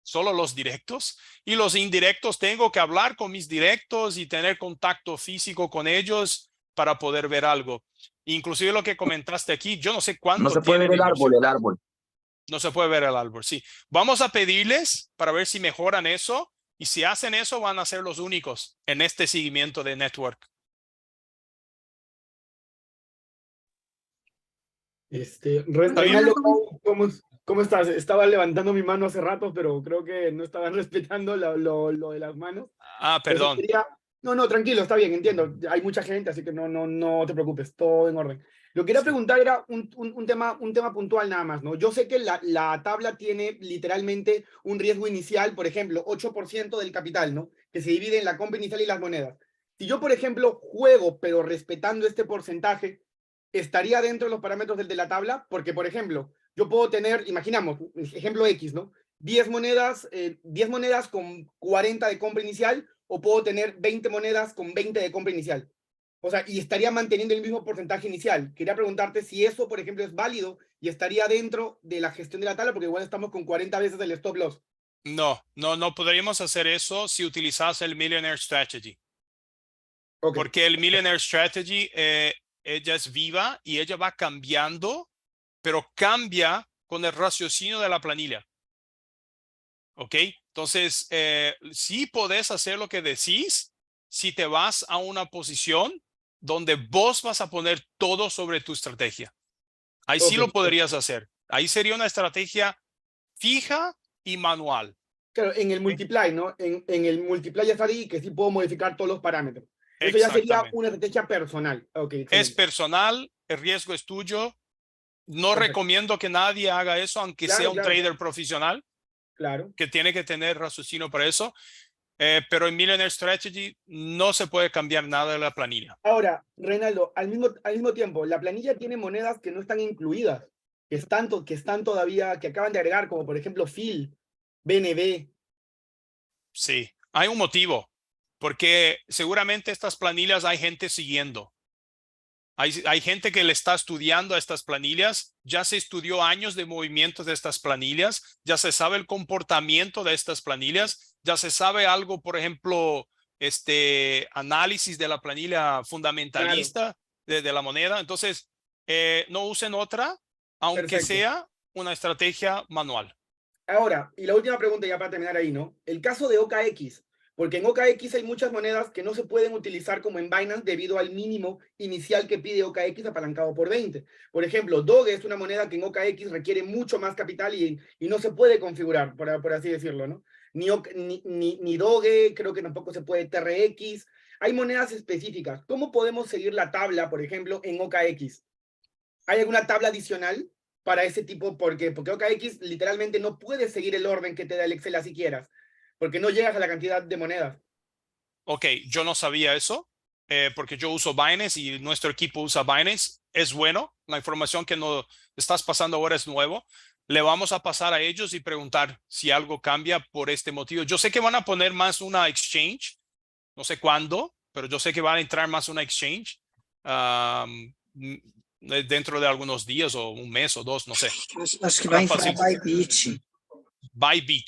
solo los directos, y los indirectos tengo que hablar con mis directos y tener contacto físico con ellos para poder ver algo. Inclusive lo que comentaste aquí, yo no sé cuánto No se puede ver el árbol, No se puede ver el árbol, sí. Vamos a pedirles para ver si mejoran eso y si hacen eso van a ser los únicos en este seguimiento de network. Reinaldo, ¿cómo estás? Estaba levantando mi mano hace rato, pero creo que no estaban respetando lo de las manos. Ah, perdón. No, tranquilo, está bien, entiendo. Hay mucha gente, así que no te preocupes, todo en orden. Lo que quería preguntar era un tema puntual nada más, ¿no? Yo sé que la tabla tiene literalmente un riesgo inicial, por ejemplo, 8% del capital, ¿no? Que se divide en la compra inicial y las monedas. Si yo, por ejemplo, juego, pero respetando este porcentaje, ¿estaría dentro de los parámetros de la tabla? Porque, por ejemplo, yo puedo tener, imaginamos, ejemplo X, ¿no? 10 monedas con 40 de compra inicial, o puedo tener 20 monedas con 20 de compra inicial. O sea, y estaría manteniendo el mismo porcentaje inicial. Quería preguntarte si eso, por ejemplo, es válido y estaría dentro de la gestión de la tabla, porque igual estamos con 40 veces el stop loss. No podríamos hacer eso si utilizas el Millionaire Strategy. Okay. Porque el Millionaire Strategy, ella es viva y ella va cambiando, pero cambia con el raciocinio de la planilla. ¿Ok? Entonces, sí podés hacer lo que decís si te vas a una posición donde vos vas a poner todo sobre tu estrategia. Ahí sí lo podrías hacer. Ahí sería una estrategia fija y manual. Claro, en el multiply, ¿no? En el multiply ya está ahí que sí puedo modificar todos los parámetros. Eso ya sería una estrategia personal. Okay, es personal, el riesgo es tuyo. No recomiendo que nadie haga eso, aunque sea un trader profesional. Claro. Que tiene que tener raciocinio para eso. Pero en Millionaire Strategy no se puede cambiar nada de la planilla. Ahora, Reinaldo, al mismo tiempo, la planilla tiene monedas que no están incluidas, que están todavía, que acaban de agregar, como por ejemplo FIL, BNB. Sí, hay un motivo, porque seguramente estas planillas hay gente siguiendo. Hay gente que le está estudiando a estas planillas, ya se estudió años de movimientos de estas planillas, ya se sabe el comportamiento de estas planillas, ya se sabe algo, por ejemplo, análisis de la planilla fundamentalista de la moneda. Entonces, no usen otra, aunque Perfecto. sea una estrategia manual. Ahora, y la última pregunta ya para terminar ahí, ¿no? El caso de OKX, porque en OKX hay muchas monedas que no se pueden utilizar como en Binance debido al mínimo inicial que pide OKX apalancado por 20. Por ejemplo, Doge es una moneda que en OKX requiere mucho más capital y no se puede configurar, por así decirlo, ¿no? Ni Doge, creo que tampoco se puede TRX. Hay monedas específicas. ¿Cómo podemos seguir la tabla, por ejemplo, en OKX? ¿Hay alguna tabla adicional para ese tipo? Porque OKX literalmente no puede seguir el orden que te da el Excel así quieras, porque no llegas a la cantidad de monedas. Ok, yo no sabía eso, porque yo uso Binance y nuestro equipo usa Binance. Es bueno, la información que nos estás pasando ahora es nuevo. Le vamos a pasar a ellos y preguntar si algo cambia por este motivo. Yo sé que van a poner más una exchange, no sé cuándo, pero yo sé que van a entrar más una exchange dentro de algunos días o un mes o dos, no sé. Acho que vai entrar Bybit. Bybit.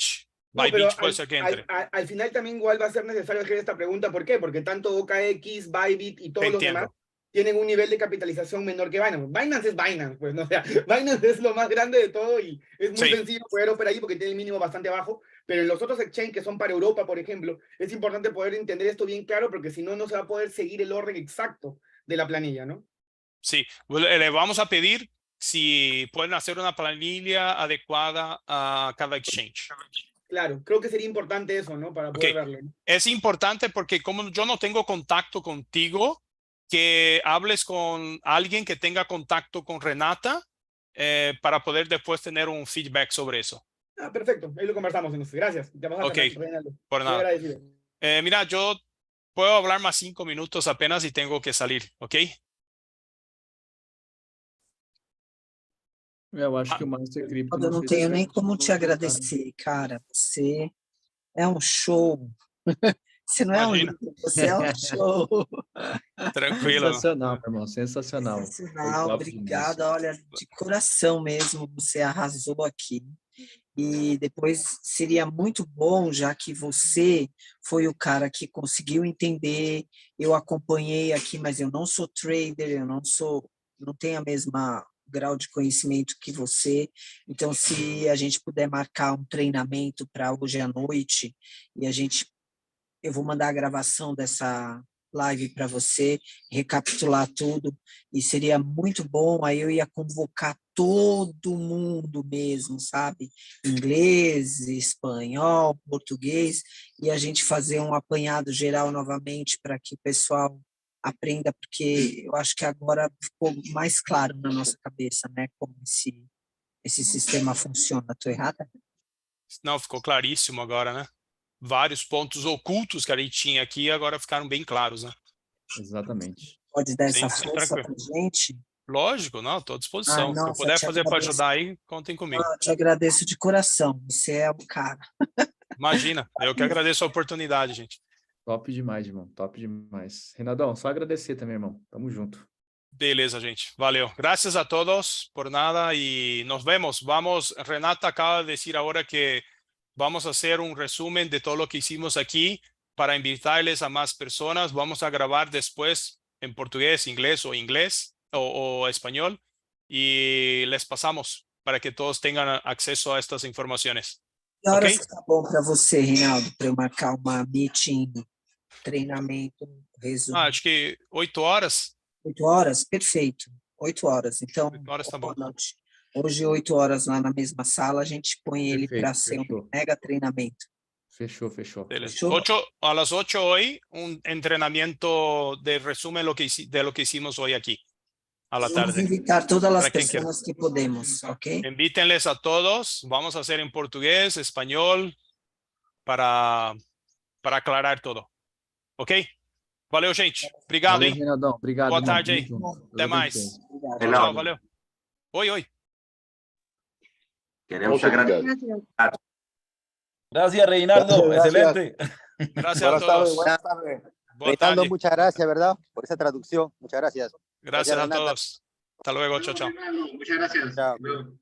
No, pero Bybit puede ser que entre. al final también igual va a ser necesario hacer esta pregunta. ¿Por qué? Porque tanto OKX, Bybit y todos los demás tienen un nivel de capitalización menor que Binance. Binance es Binance, pues, ¿no? O sea, Binance es lo más grande de todo y es muy sencillo poder operar ahí porque tiene el mínimo bastante bajo, pero en los otros exchanges que son para Europa, por ejemplo, es importante poder entender esto bien claro porque si no, no se va a poder seguir el orden exacto de la planilla, ¿no? Sí, le vamos a pedir si pueden hacer una planilla adecuada a cada exchange. Claro, creo que sería importante eso, ¿no? Para poder verlo, ¿no? Es importante porque como yo no tengo contacto contigo, que hables con alguien que tenga contacto con Renata para poder después tener un feedback sobre eso. Ah, perfecto. Ahí lo conversamos entonces. Gracias. Te vas a Reinaldo. Por nada. Agradecido. Mira, yo puedo hablar más 5 minutos apenas y tengo que salir, ¿ok? Eu acho que o Master Crypto... Eu não tenho nem como te agradecer, cara. Você é um show. Você não é um livro, você é um show. Tranquilo. Sensacional, meu irmão. Sensacional. Sensacional. Obrigada. Olha, de coração mesmo, você arrasou aqui. E depois seria muito bom, já que você foi o cara que conseguiu entender. Eu acompanhei aqui, mas eu não sou trader, eu não tenho a mesma grau de conhecimento que você. Então, se a gente puder marcar um treinamento para hoje à noite e eu vou mandar a gravação dessa live para você, recapitular tudo, e seria muito bom, aí eu ia convocar todo mundo mesmo, sabe? Inglês, espanhol, português, e a gente fazer um apanhado geral novamente para que o pessoal aprenda, porque eu acho que agora ficou mais claro na nossa cabeça, né? Como esse sistema funciona. Estou errada? Não, ficou claríssimo agora, né? Vários pontos ocultos que a gente tinha aqui agora ficaram bem claros, né? Exatamente. Pode dar essa força para gente? Lógico, não, estou à disposição. Nossa, se eu puder fazer para ajudar aí, contem comigo. Eu te agradeço de coração, você é o cara. Imagina, eu que agradeço a oportunidade, gente. Top demais, irmão, top demais. Renaldão, só agradecer também, irmão. Tamo junto. Beleza, gente. Valeu. Gracias a todos por nada y nos vemos. Vamos, Renata acaba de decir ahora que vamos a hacer un resumen de todo lo que hicimos aquí para invitarles a más personas. Vamos a grabar después en portugués, inglés o español y les pasamos para que todos tengan acceso a estas informaciones. Que horas está bom para você, Reinaldo, para eu marcar uma meeting, treinamento, resumo? Acho que 8 horas. 8 horas? Perfeito. 8 horas. Então, 8 horas tá bom. Hoje, 8 horas lá na mesma sala, a gente põe ele para ser um mega treinamento. Fechou. A las 8 hoy, un entrenamiento de resumen de lo que hicimos hoy aquí. A la tarde. Vamos invitar todas as pessoas que podemos, ok? Invítenles a todos. Vamos a hacer en portugués, español, para aclarar todo. Ok? Valeu, gente. Obrigado, valeu, hein? Reinaldão. Obrigado. Boa irmão. tarde aí. Até mais. Tchau, valeu. Oi. Queremos agradecer. Gracias, Reinaldo. Gracias. Excelente. Gracias a todos. Buenas tardes. Reinaldo, muchas gracias, ¿verdad? Por esa traducción. Muchas gracias. Gracias a Renata. todos. Hasta luego. Chao, chao. Muchas gracias. Chao. Hasta luego.